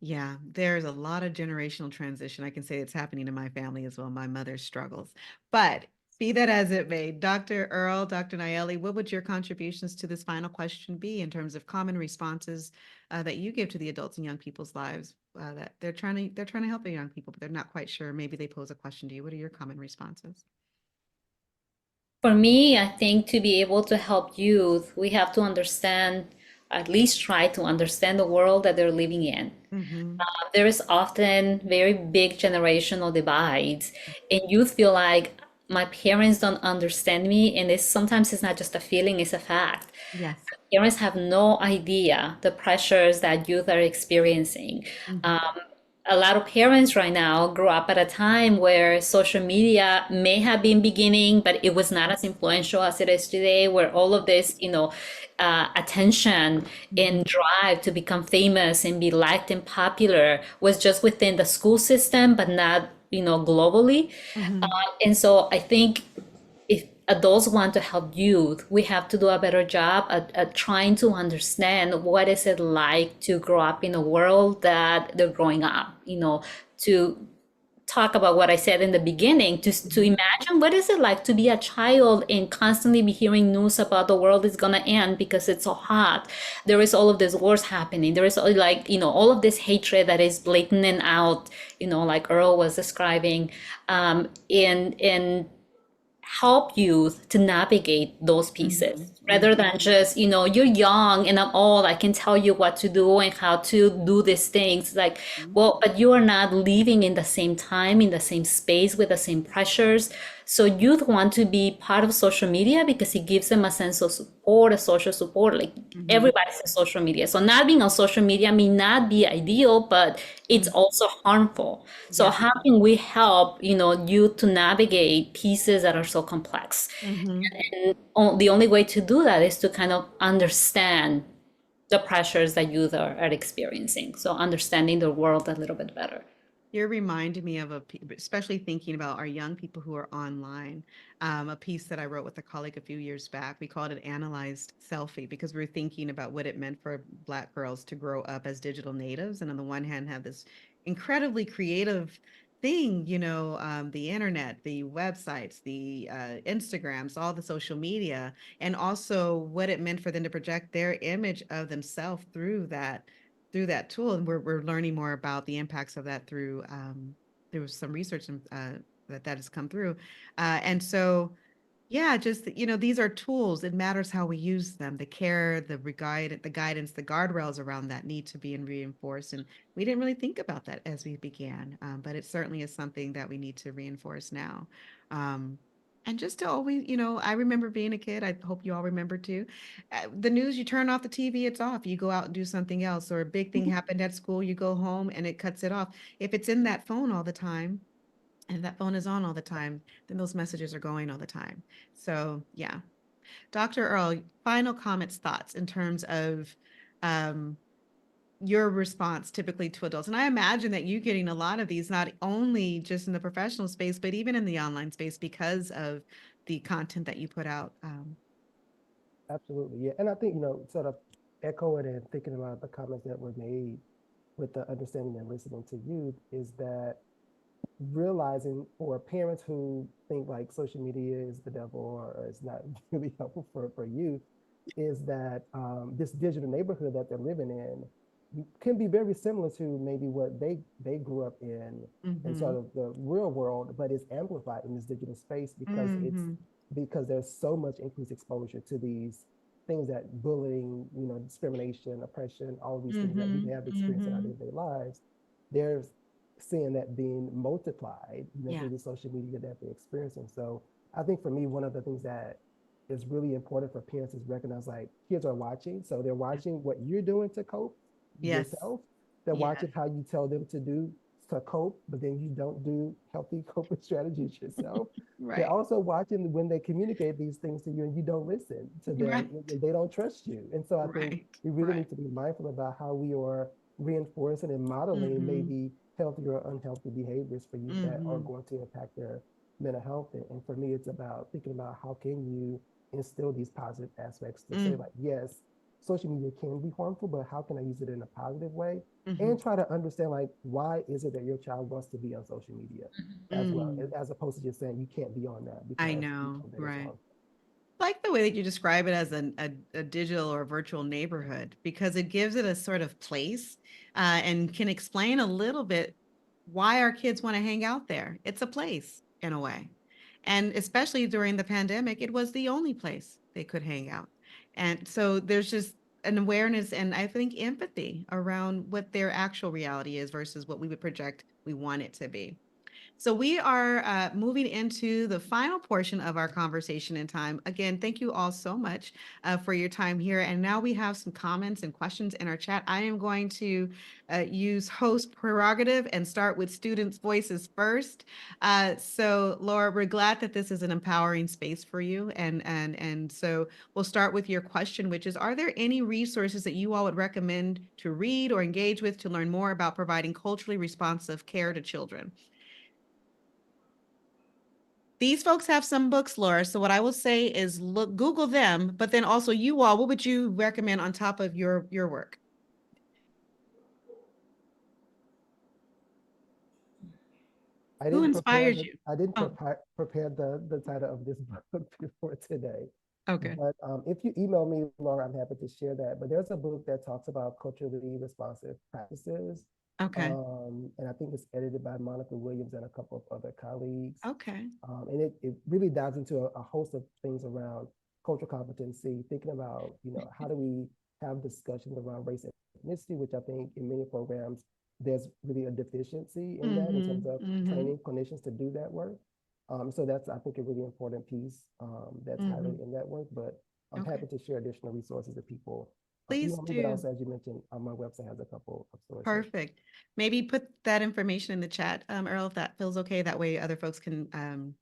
A: Yeah, there's a lot of generational transition. I can say it's happening in my family as well. My mother struggles. But be that as it may, Dr. Earl, Dr. Nayeli, what would your contributions to this final question be in terms of common responses that you give to the adults in young people's lives that they're trying to help the young people, but they're not quite sure. Maybe they pose a question to you. What are your common responses?
B: For me, I think to be able to help youth, we have to understand, at least try to understand the world that they're living in. There is often very big generational divides, and youth feel like my parents don't understand me, and sometimes it's not just a feeling, it's a fact.
A: Yes.
B: Parents have no idea the pressures that youth are experiencing. a lot of parents right now grew up at a time where social media may have been beginning, but it was not as influential as it is today, where all of this, attention and drive to become famous and be liked and popular was just within the school system, but not, globally.
A: Mhm.
B: And so I think if adults want to help youth, we have to do a better job at trying to understand what is it like to grow up in a world that they're growing up, to talk about what I said in the beginning, to imagine what is it like to be a child and constantly be hearing news about the world is gonna end because it's so hot. There is all of these wars happening. There is all of this hatred that is blatant and out, like Earl was describing, and help youth to navigate those pieces rather than just, you're young and I'm old, I can tell you what to do and how to do these things. Like, well, but you are not living in the same time, in the same space with the same pressures. So youth want to be part of social media because it gives them a sense of support, a social support. Like everybody's in social media. So not being on social media may not be ideal, but it's also harmful. So
A: Yes.
B: how can we help, youth to navigate pieces that are so complex?
A: Mhm.
B: And the only way to do that is to kind of understand the pressures that youth are experiencing. So understanding the world a little bit better.
A: You're reminding me of especially thinking about our young people who are online. A piece that I wrote with a colleague a few years back. We called it "Analyzed Selfie" because we were thinking about what it meant for Black girls to grow up as digital natives, and on the one hand, have this incredibly creative thing, the internet, the websites, the Instagrams, all the social media, and also what it meant for them to project their image of themselves through that tool. And we're learning more about the impacts of that through there was some research that has come through. And so, yeah, just, these are tools. It matters how we use them. The care, the guidance, the guardrails around that need to be reinforced. And we didn't really think about that as we began, but it certainly is something that we need to reinforce now. Um, and just to always, I remember being a kid. I hope you all remember too. The news, you turn off the TV, it's off. You go out and do something else, or a big thing happened at school, you go home and it cuts it off. If it's in that phone all the time, and that phone is on all the time, then those messages are going all the time. So, yeah. Dr. Earl, final comments, thoughts in terms of um, your response typically to adults. And I imagine that you're getting a lot of these, not only just in the professional space, but even in the online space because of the content that you put out.
C: Absolutely, yeah. And I think, sort of echoing and thinking about the comments that were made with the understanding and listening to youth is that realizing for parents who think like social media is the devil or it's not really helpful for youth is that this digital neighborhood that they're living in can be very similar to maybe what they grew up in
A: Mm-hmm.
C: sort of the real world, but it's amplified in this digital space because
A: Mm-hmm.
C: there's so much increased exposure to these things that bullying, discrimination, oppression, all of these things that we
A: Mm-hmm.
C: have experienced in our
A: Mm-hmm.
C: day-to-day lives. There's seeing that being multiplied,
A: Yeah.
C: through the social media that they're experiencing. So I think for me, one of the things that is really important for parents is recognize like kids are watching. So they're watching what you're doing to cope
A: Yes.
C: yourself. They're
A: Yes.
C: watching how you tell them to do to cope, but then you don't do healthy coping strategies yourself. They're
A: Right.
C: also watching when they communicate these things to you and you don't listen to them,
A: Right.
C: and they don't trust you. And so I think
A: Right.
C: we really
A: Right.
C: need to be mindful about how we are reinforcing and modeling
A: Mm-hmm.
C: maybe healthy or unhealthy behaviors for youth that are
A: Mm-hmm.
C: going to impact their mental health. And for me, it's about thinking about how can you instill these positive aspects to say like, yes, social media can be harmful, but how can I use it in a positive way?
A: Mm-hmm.
C: And try to understand like why is it that your child wants to be on social media as well,
A: Mm.
C: as opposed to just saying you can't be on that
A: I
C: because
A: know.
C: that is
A: Right.
C: harmful.
A: Like the way that you describe it as a digital or virtual neighborhood because it gives it a sort of place and can explain a little bit why our kids want to hang out there. It's a place in a way. And especially during the pandemic, it was the only place they could hang out. And so there's just an awareness and I think empathy around what their actual reality is versus what we would project we want it to be. So we are moving into the final portion of our conversation in time. Again, thank you all so much for your time here. And now we have some comments and questions in our chat. I am going to use host prerogative and start with students' voices first. So Laura, we're glad that this is an empowering space for you. And so we'll start with your question, which is, are there any resources that you all would recommend to read or engage with to learn more about providing culturally responsive care to children? These folks have some books, Laura. So what I will say is look, Google them, but then also you all, what would you recommend on top of your work? Who inspires you?
C: I didn't
A: Oh,
C: prepare the title of this book before today.
A: okay.
C: But if you email me, Laura, I'm happy to share that. But there's a book that talks about culturally responsive practices.
A: Okay.
C: And I think it's edited by Monica Williams and a couple of other colleagues.
A: Okay.
C: And it really dives into a host of things around cultural competency, thinking about, how do we have discussions around race and ethnicity, which I think in many programs, there's really a deficiency in that in terms of training clinicians to do that work. So that's, I think, a really important piece that's highlighted in that work. But I'm happy to share additional resources if people
A: Please
C: email me. But
A: do.
C: also, as you mentioned, my website has a couple of sources.
A: Perfect. Maybe put that information in the chat, Earl, if that feels okay. That way other folks can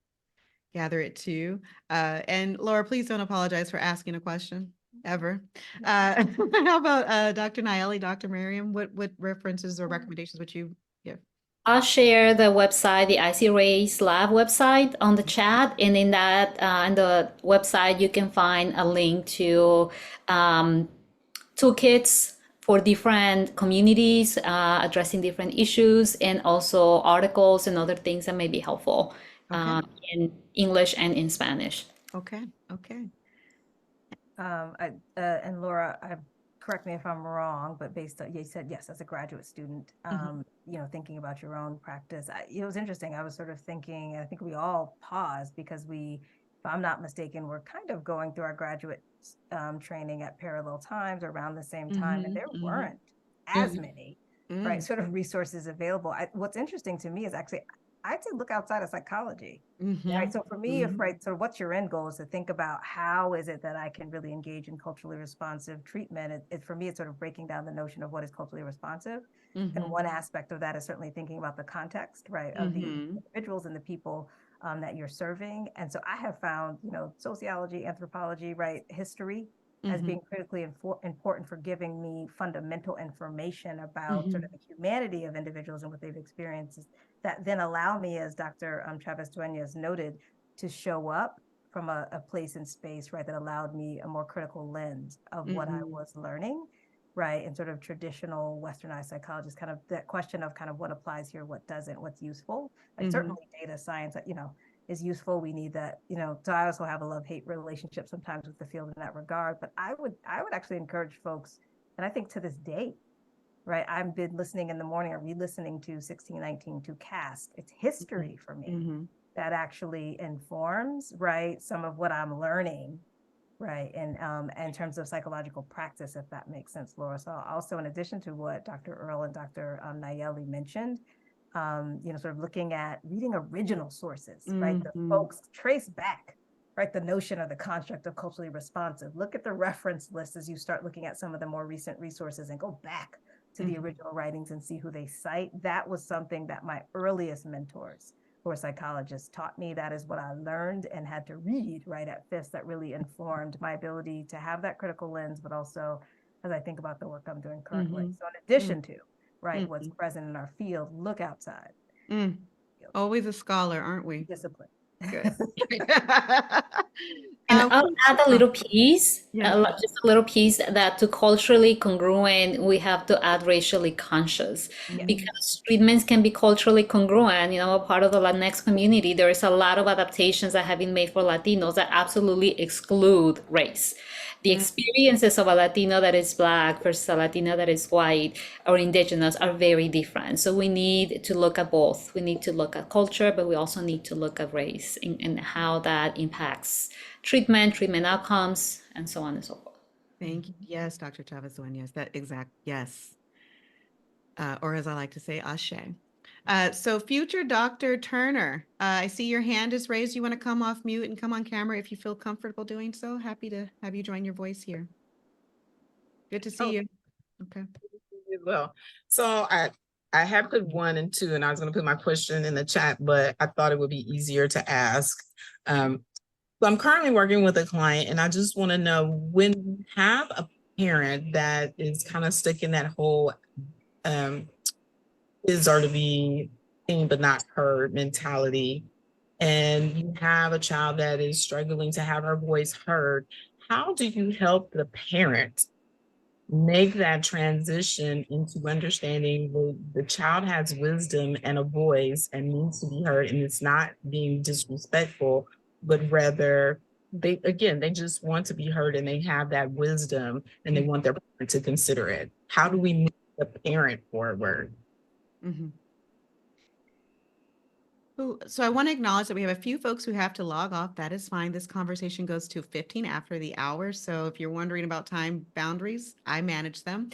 A: gather it too. And Laura, please don't apologize for asking a question ever. How about Dr. Naeli, Dr. Miriam? What references or recommendations would you give?
B: I'll share the website, the IC Race Lab website on the chat. And in that, in the website, you can find a link to toolkits for different communities addressing different issues, and also articles and other things that may be helpful in English and in Spanish.
A: Okay. Okay.
D: And Laura, correct me if I'm wrong, but based on, you said yes, as a graduate student, thinking about your own practice, it was interesting. I was sort of thinking, and I think we all paused because if I'm not mistaken, we're kind of going through our graduate training at parallel times around the same time, and there weren't as many, right, sort of resources available. What's interesting to me is actually, I'd say look outside of psychology. Right. So for me, so what's your end goal is to think about how is it that I can really engage in culturally responsive treatment. For me, it's sort of breaking down the notion of what is culturally responsive. And one aspect of that is certainly thinking about the context, right, of the individuals and the people that you're serving. And so I have found, sociology, anthropology, right, history as being critically important for giving me fundamental information about sort of the humanity of individuals and what they've experienced, that then allow me, as Dr. Chavez Duenas noted, to show up from a place and space, right, that allowed me a more critical lens of what I was learning, right, and sort of traditional Westernized psychology, kind of that question of kind of what applies here, what doesn't, what's useful. Like certainly data science, is useful. We need that, so I also have a love-hate relationship sometimes with the field in that regard. But I would actually encourage folks, and I think to this day, right, I've been listening in the morning or re-listening to 1619 to Cast. It's history for me that actually informs, right, some of what I'm learning, right, and in terms of psychological practice, if that makes sense, Laura. So also, in addition to what Dr. Earl and Dr. Naeli mentioned, sort of looking at reading original sources, right? The folks trace back, right, the notion of the construct of culturally responsive. Look at the reference list as you start looking at some of the more recent resources and go back to the original writings and see who they cite. That was something that my earliest mentors who are psychologists taught me. That is what I learned and had to read, right, at FIS, that really informed my ability to have that critical lens, but also as I think about the work I'm doing currently. So in addition to, right, what's present in our field, look outside.
A: Always a scholar, aren't we?
D: Discipline.
A: Good.
B: And I'll add a little piece,
A: Yes.
B: just a little piece, that to culturally congruent, we have to add racially conscious, because treatments can be culturally congruent. A part of the Latinx community, there is a lot of adaptations that have been made for Latinos that absolutely exclude race. The experiences of a Latino that is Black versus a Latina that is white or indigenous are very different. So we need to look at both. We need to look at culture, but we also need to look at race and how that impacts treatment outcomes, and so on and so forth.
A: Thank you. Yes, Dr. Chavez Duenas, that exact, yes. Or as I like to say, ashe. So future Dr. Turner, I see your hand is raised. You want to come off mute and come on camera if you feel comfortable doing so. Happy to have you join your voice here. Good to see you. Okay.
E: As well. So I had put 1 and 2, and I was going to put my question in the chat, but I thought it would be easier to ask. So I'm currently working with a client, and I just want to know, when you have a parent that is kind of stuck in that whole is or to be seen but not heard mentality, and you have a child that is struggling to have her voice heard, how do you help the parent make that transition into understanding the child has wisdom and a voice and needs to be heard, and it's not being disrespectful, but rather they just want to be heard, and they have that wisdom, and they want their parent to consider it? How do we move the parent forward?
A: Mhm. So I want to acknowledge that we have a few folks who have to log off. That is fine. This conversation goes to 15 after the hour. So if you're wondering about time boundaries, I manage them.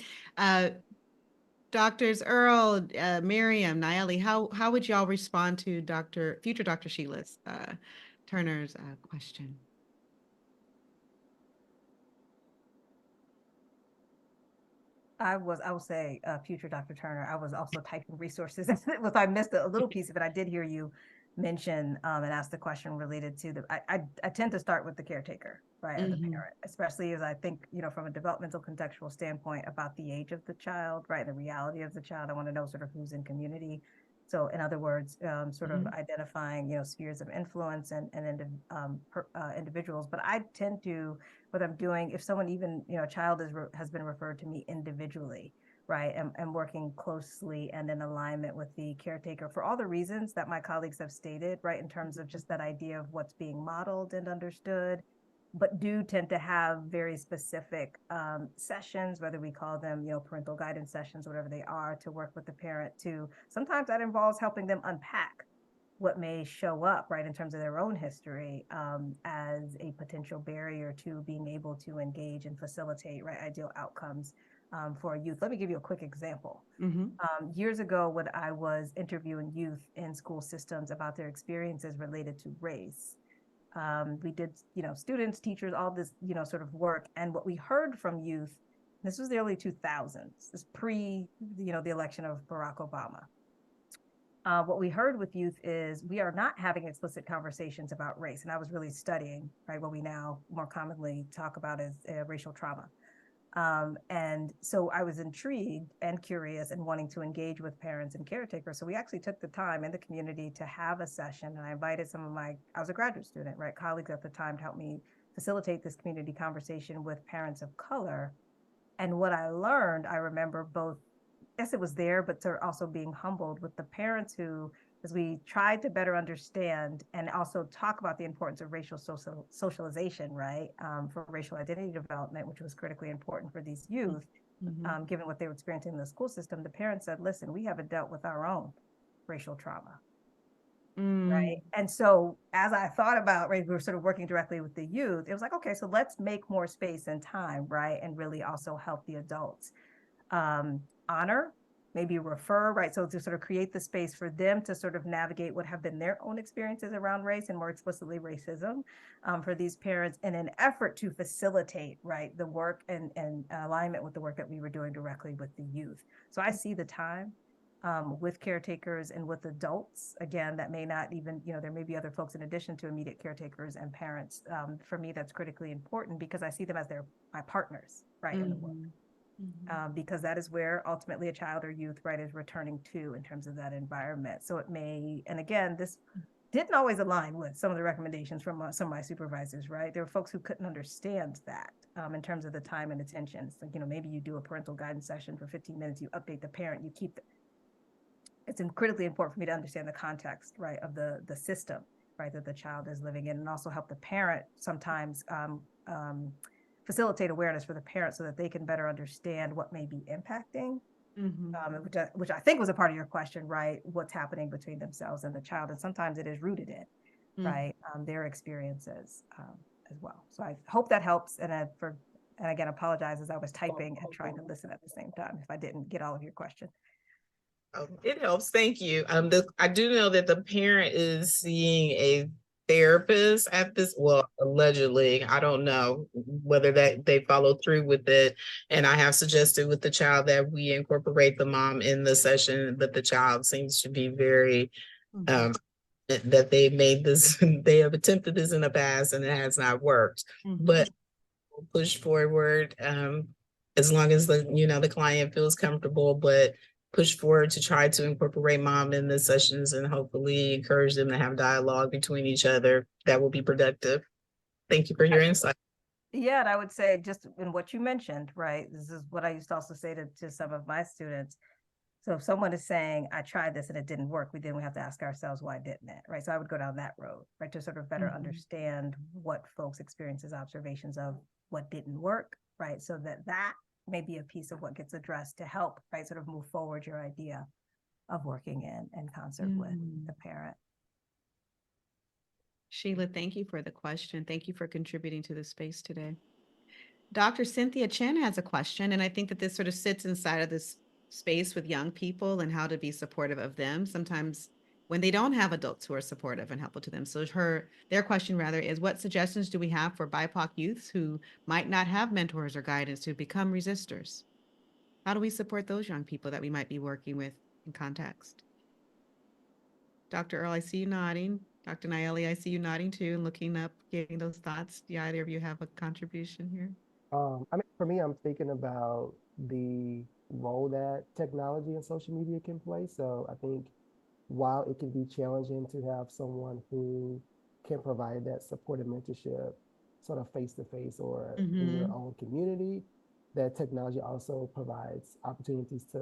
A: Doctors Earl, Miriam, Naeli, how would y'all respond to future Dr. Sheila's Turner's question?
D: I would say, future Dr. Turner, I was also typing resources. I missed a little piece of it. I did hear you mention and ask the question related to I tend to start with the caretaker, right, as a parent, especially as I think, from a developmental contextual standpoint about the age of the child, right, the reality of the child. I want to know sort of who's in community. So in other words, sort of identifying, spheres of influence and individuals. But I tend to, what I'm doing, if someone even, a child has been referred to me individually, right, and working closely and in alignment with the caretaker for all the reasons that my colleagues have stated, right, in terms of just that idea of what's being modeled and understood, but do tend to have very specific sessions, whether we call them, parental guidance sessions, whatever they are, to work with the parent to, sometimes that involves helping them unpack what may show up, right, in terms of their own history as a potential barrier to being able to engage and facilitate, right, ideal outcomes for youth. Let me give you a quick example. Years ago, when I was interviewing youth in school systems about their experiences related to race, we did, students, teachers, all this, sort of work. And what we heard from youth, this was the early 2000s, this pre, the election of Barack Obama. What we heard with youth is we are not having explicit conversations about race. And I was really studying, right, what we now more commonly talk about as racial trauma. And so I was intrigued and curious and wanting to engage with parents and caretakers. So we actually took the time in the community to have a session. And I invited I was a graduate student, right, colleagues at the time to help me facilitate this community conversation with parents of color. And what I learned, I remember both, yes, it was there, but they're also being humbled with the parents who, as we tried to better understand and also talk about the importance of racial socialization, right, for racial identity development, which was critically important for these youth, given what they were experiencing in the school system. The parents said, listen, we haven't dealt with our own racial trauma. Right. And so as I thought about, right, we were sort of working directly with the youth, it was like, okay, so let's make more space and time, right, and really also help the adults honor, maybe refer, right? So to sort of create the space for them to sort of navigate what have been their own experiences around race and more explicitly racism for these parents in an effort to facilitate, right, the work and alignment with the work that we were doing directly with the youth. So I see the time with caretakers and with adults, again, that may not even, there may be other folks in addition to immediate caretakers and parents. For me, that's critically important because I see them as my partners, right, in the work. Because that is where ultimately a child or youth, right, is returning to in terms of that environment. So it may, and again, this didn't always align with some of the recommendations from some of my supervisors, right? There were folks who couldn't understand that in terms of the time and attention. It's like, maybe you do a parental guidance session for 15 minutes, you update the parent, you keep it's critically important for me to understand the context, right, of the system, right, that the child is living in, and also help the parent sometimes facilitate awareness for the parent so that they can better understand what may be impacting, which I think was a part of your question, right? What's happening between themselves and the child. And sometimes it is rooted in, right, their experiences as well. So I hope that helps. And again, apologize as I was typing and trying to listen at the same time if I didn't get all of your question.
E: It helps. Thank you. I do know that the parent is seeing a therapist at this, well, allegedly. I don't know whether that they follow through with it. And I have suggested with the child that we incorporate the mom in the session, but the child seems to be very
A: Mhm.
E: that they made this, they have attempted this in the past and it has not worked.
A: Mhm.
E: But we'll push forward as long as the client feels comfortable, but push forward to try to incorporate mom in the sessions and hopefully encourage them to have dialogue between each other that will be productive. Thank you for your insight.
D: Yeah, and I would say just in what you mentioned, right? This is what I used to also say to some of my students. So if someone is saying, I tried this and it didn't work, we have to ask ourselves, why didn't it? Right. So I would go down that road, right, to sort of better
A: Mhm.
D: understand what folks' experiences, observations of what didn't work, right? So that may be a piece of what gets addressed to help, right, sort of move forward your idea of working in concert with
A: Mm.
D: the parent.
A: Sheila, thank you for the question. Thank you for contributing to the space today. Dr. Cynthia Chen has a question, and I think that this sort of sits inside of this space with young people and how to be supportive of them sometimes when they don't have adults who are supportive and helpful to them. So their question rather is, what suggestions do we have for BIPOC youths who might not have mentors or guidance to become resistors? How do we support those young people that we might be working with in context? Dr. Earl, I see you nodding. Dr. Nayeli, I see you nodding too and looking up, getting those thoughts. Do either of you have a contribution here?
C: I mean, for me, I'm thinking about the role that technology and social media can play. So I think while it can be challenging to have someone who can provide that supportive mentorship sort of face to face or in your
A: Mm-hmm.
C: own community, that technology also provides opportunities to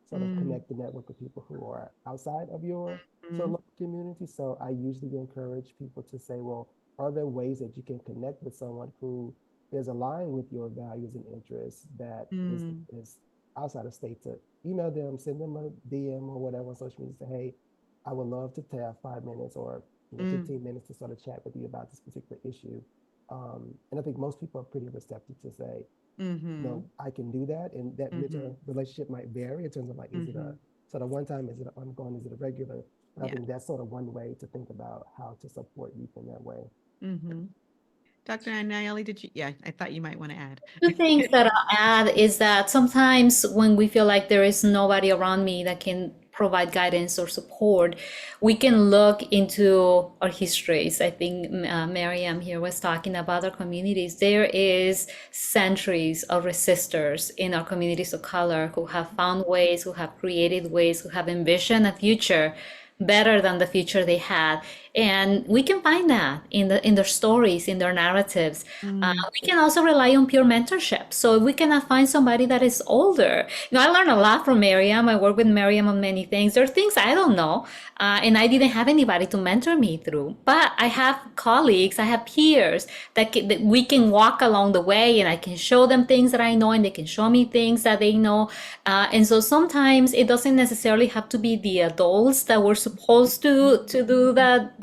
C: sort of
A: Mm-hmm.
C: connect the network of people who are outside of your sort of local community. So I usually encourage people to say, well, are there ways that you can connect with someone who is aligned with your values and interests that is outside of state, to email them, send them a DM or whatever on social media, say, hey, I would love to have 5 minutes or
A: Mm-hmm.
C: 15 minutes to sort of chat with you about this particular issue. And I think most people are pretty receptive to say,
A: Mm-hmm.
C: I can do that. And that
A: Mm-hmm.
C: mentor relationship might vary in terms of like, is it a
A: Mm-hmm.
C: sort of one time, is it an ongoing, is it a regular? But I
A: Yeah.
C: think that's sort of one way to think about how to support youth in that way.
A: Mm-hmm. Dr. Nayeli, did you? Yeah, I thought you might want to add.
B: Two things that I'll add is that sometimes when we feel like there is nobody around me that can provide guidance or support, we can look into our histories. I think Miriam here was talking about our communities. There is centuries of resistors in our communities of color who have found ways, who have created ways, who have envisioned a future better than the future they had, and we can find that in their stories, in their narratives.
A: Mm,
B: We can also rely on peer mentorship. So if we cannot find somebody that is older, I learned a lot from Miriam. I work with Miriam on many things. There are things I don't know, and I didn't have anybody to mentor me through. But I have colleagues, I have peers that we can walk along the way, and I can show them things that I know, and they can show me things that they know. And so sometimes it doesn't necessarily have to be the adults that were supposed to do that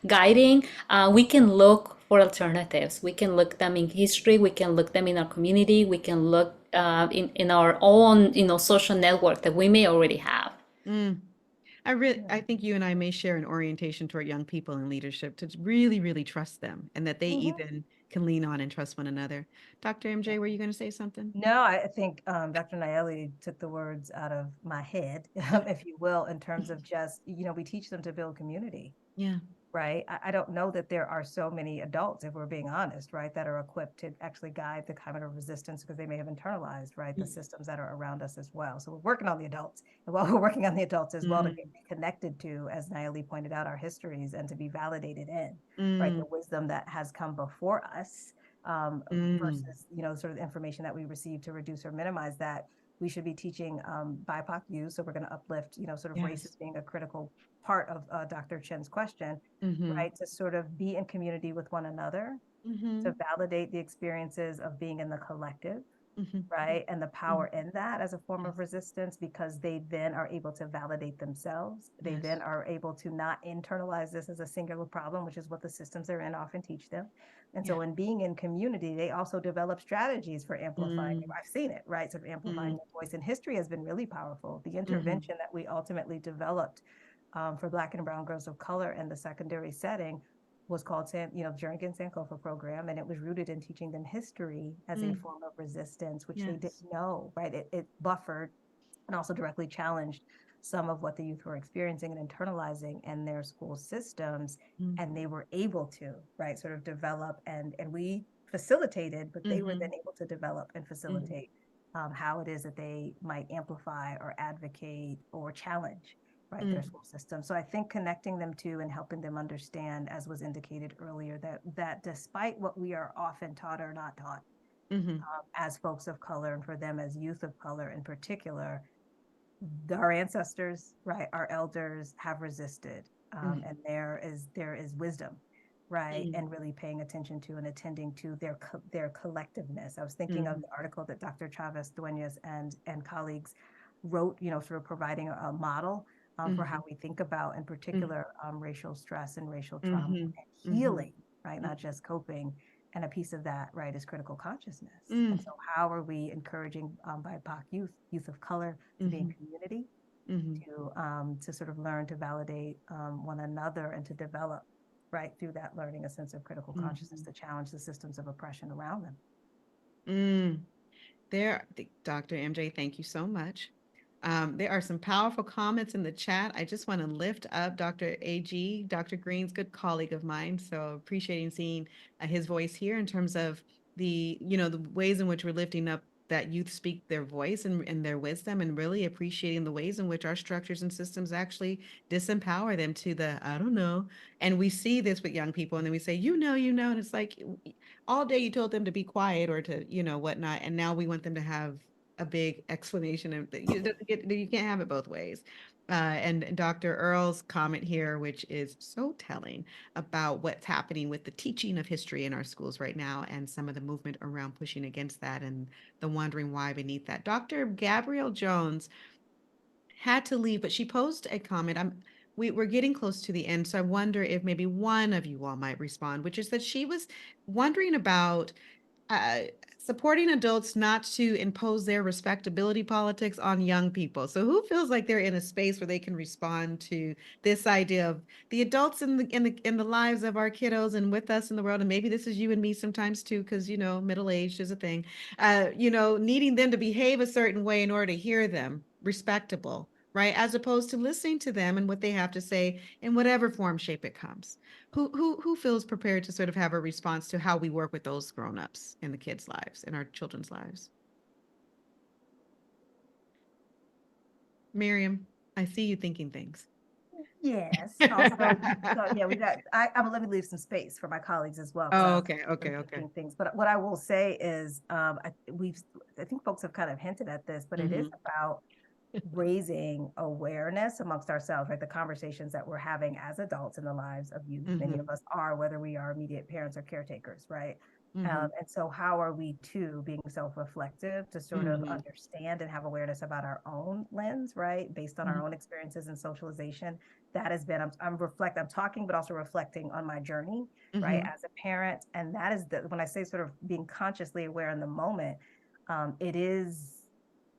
B: guiding. We can look for alternatives. We can look them in history. We can look them in our community. We can look in our own social network that we may already have.
A: mm. I think you and I may share an orientation toward young people in leadership to really, really trust them and that they
D: Mhm.
A: even can lean on and trust one another. Dr. MJ, were you going to say something?
D: No, I think Dr. Nayeli took the words out of my head, if you will, in terms of just, we teach them to build community,
A: Yeah.
D: right? I don't know that there are so many adults, if we're being honest, right, that are equipped to actually guide the kind of resistance because they may have internalized, right, the systems that are around us as well. So we're working on the adults. And while we're working on the adults as well, to be connected to, as Nayeli pointed out, our histories and to be validated in, right, the wisdom that has come before us. Versus, sort of the information that we receive to reduce or minimize that. We should be teaching BIPOC youth. So we're going to uplift, sort of race as
A: Yes.
D: being a critical part of Dr. Chen's question,
A: Mm-hmm.
D: right? To sort of be in community with one another,
A: Mm-hmm.
D: to validate the experiences of being in the collective, right? And the power in that as a form of resistance, because they then are able to validate themselves. They
A: Yes.
D: then are able to not internalize this as a singular problem, which is what the systems they're in often teach them. And so in being in community, they also develop strategies for amplifying. I've seen it, right? Sort of amplifying their voice. And history has been really powerful. The intervention that we ultimately developed for Black and Brown girls of color in the secondary setting was called, Jernigan Sankofa program, and it was rooted in teaching them history as a form of resistance, which they didn't know, right? It buffered and also directly challenged some of what the youth were experiencing and internalizing in their school systems, and they were able to, right, sort of develop, and we facilitated, but they were then able to develop and facilitate how it is that they might amplify or advocate or challenge, right, their school system. So I think connecting them to and helping them understand, as was indicated earlier, that despite what we are often taught or not taught as folks of color, and for them as youth of color in particular, our ancestors, right, our elders have resisted, and there is wisdom, right, and really paying attention to and attending to their collectiveness. I was thinking of the article that Dr. Chavez Duenas and colleagues wrote, sort of providing a model for how we think about, in particular, racial stress and racial trauma and healing, right, not just coping. And a piece of that, right, is critical consciousness. And so how are we encouraging BIPOC youth of color to be in community, to sort of learn to validate one another, and to develop, right, through that learning, a sense of critical consciousness to challenge the systems of oppression around them.
A: Dr. MJ, thank you so much. There are some powerful comments in the chat. I just want to lift up Dr. AG, Dr. Green's good colleague of mine. So appreciating seeing his voice here in terms of the ways in which we're lifting up that youth speak their voice and their wisdom, and really appreciating the ways in which our structures and systems actually disempower them to I don't know. And we see this with young people, and then we say, and it's like all day you told them to be quiet or to, whatnot. And now we want them to have a big explanation of you can't have it both ways. And Dr. Earl's comment here, which is so telling about what's happening with the teaching of history in our schools right now, and some of the movement around pushing against that, and the wondering why beneath that. Dr. Gabrielle Jones had to leave, but she posed a comment. We're getting close to the end, so I wonder if maybe one of you all might respond, which is that she was wondering about uh, supporting adults not to impose their respectability politics on young people. So who feels like they're in a space where they can respond to this idea of the adults in the lives of our kiddos and with us in the world, and maybe this is you and me sometimes too, because middle aged is a thing. Needing them to behave a certain way in order to hear them respectable, right? As opposed to listening to them and what they have to say in whatever form, shape it comes. Who feels prepared to sort of have a response to how we work with those grown-ups in the kids' lives, in our children's lives? Miriam, I see you thinking things.
D: Yes. Also, so yeah, let me leave some space for my colleagues as well.
A: Oh, okay.
D: Things. But what I will say is, I think folks have kind of hinted at this, but it is about raising awareness amongst ourselves, right? The conversations that we're having as adults in the lives of youth. Many of us are, whether we are immediate parents or caretakers, right? And so how are we too being self-reflective to sort of understand and have awareness about our own lens, right? Based on our own experiences and socialization. That has been, I'm talking, but also reflecting on my journey, right? As a parent. And that is when I say sort of being consciously aware in the moment, it is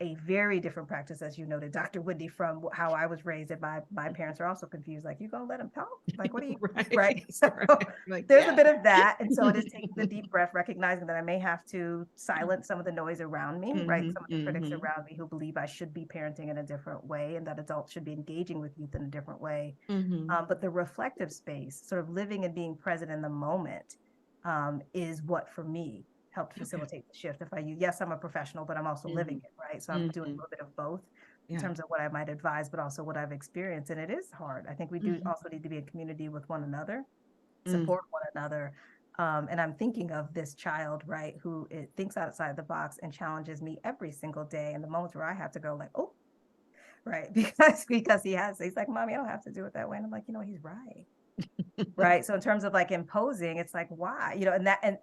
D: a very different practice, as you noted, Dr. Wendi, from how I was raised. And my parents are also confused, like, you gonna let him talk? Like, what are you, right? So
A: Like,
D: there's a bit of that. And so it is taking the deep breath, recognizing that I may have to silence some of the noise around me, right? Some of the critics around me who believe I should be parenting in a different way, and that adults should be engaging with youth in a different way. But the reflective space, sort of living and being present in the moment, is what, for me, helped facilitate the shift. Yes, I'm a professional, but I'm also living it, right? So I'm doing a little bit of both in terms of what I might advise, but also what I've experienced. And it is hard. I think we do also need to be in community with one another, support one another. And I'm thinking of this child, right, who thinks outside the box and challenges me every single day. And the moments where I have to go like, oh, right, because he's like, Mommy, I don't have to do it that way. And I'm like, he's right. Right. So in terms of like imposing, it's like, why?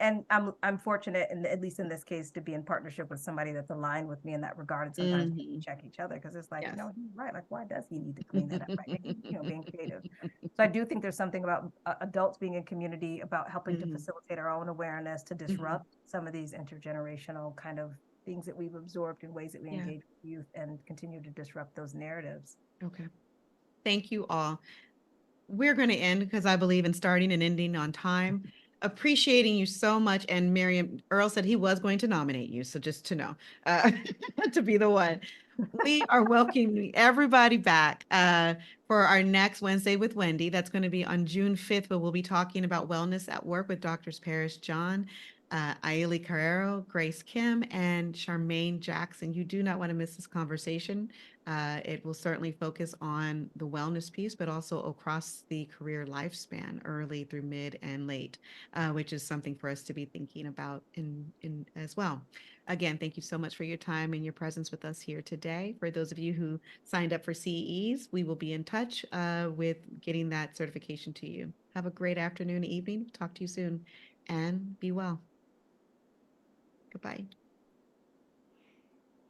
D: And I'm fortunate in at least in this case to be in partnership with somebody that's aligned with me in that regard. And sometimes we
A: Mhm.
D: check each other because it's like,
A: Yes.
D: he's right. Like, why does he need to clean that up? Right. Maybe, being creative. So I do think there's something about adults being in community, about helping to
A: Mhm.
D: facilitate our own awareness, to
A: Mhm.
D: disrupt some of these intergenerational kind of things that we've absorbed in ways that we
A: Yeah.
D: engage with youth, and continue to disrupt those narratives.
A: Okay. Thank you all. We're going to end because I believe in starting and ending on time. Appreciating you so much. And Miriam, Earl said he was going to nominate you. So just to know, uh, to be the one. We are welcoming everybody back for our next Wednesday with Wendi. That's going to be on June 5th, but we'll be talking about wellness at work with Doctors Paris John, Ailey Carrero, Grace Kim, and Charmaine Jackson. You do not want to miss this conversation. It will certainly focus on the wellness piece, but also across the career lifespan, early through mid and late, which is something for us to be thinking about in as well. Again, thank you so much for your time and your presence with us here today. For those of you who signed up for CEs, we will be in touch with getting that certification to you. Have a great afternoon, evening. Talk to you soon, and be well. Goodbye.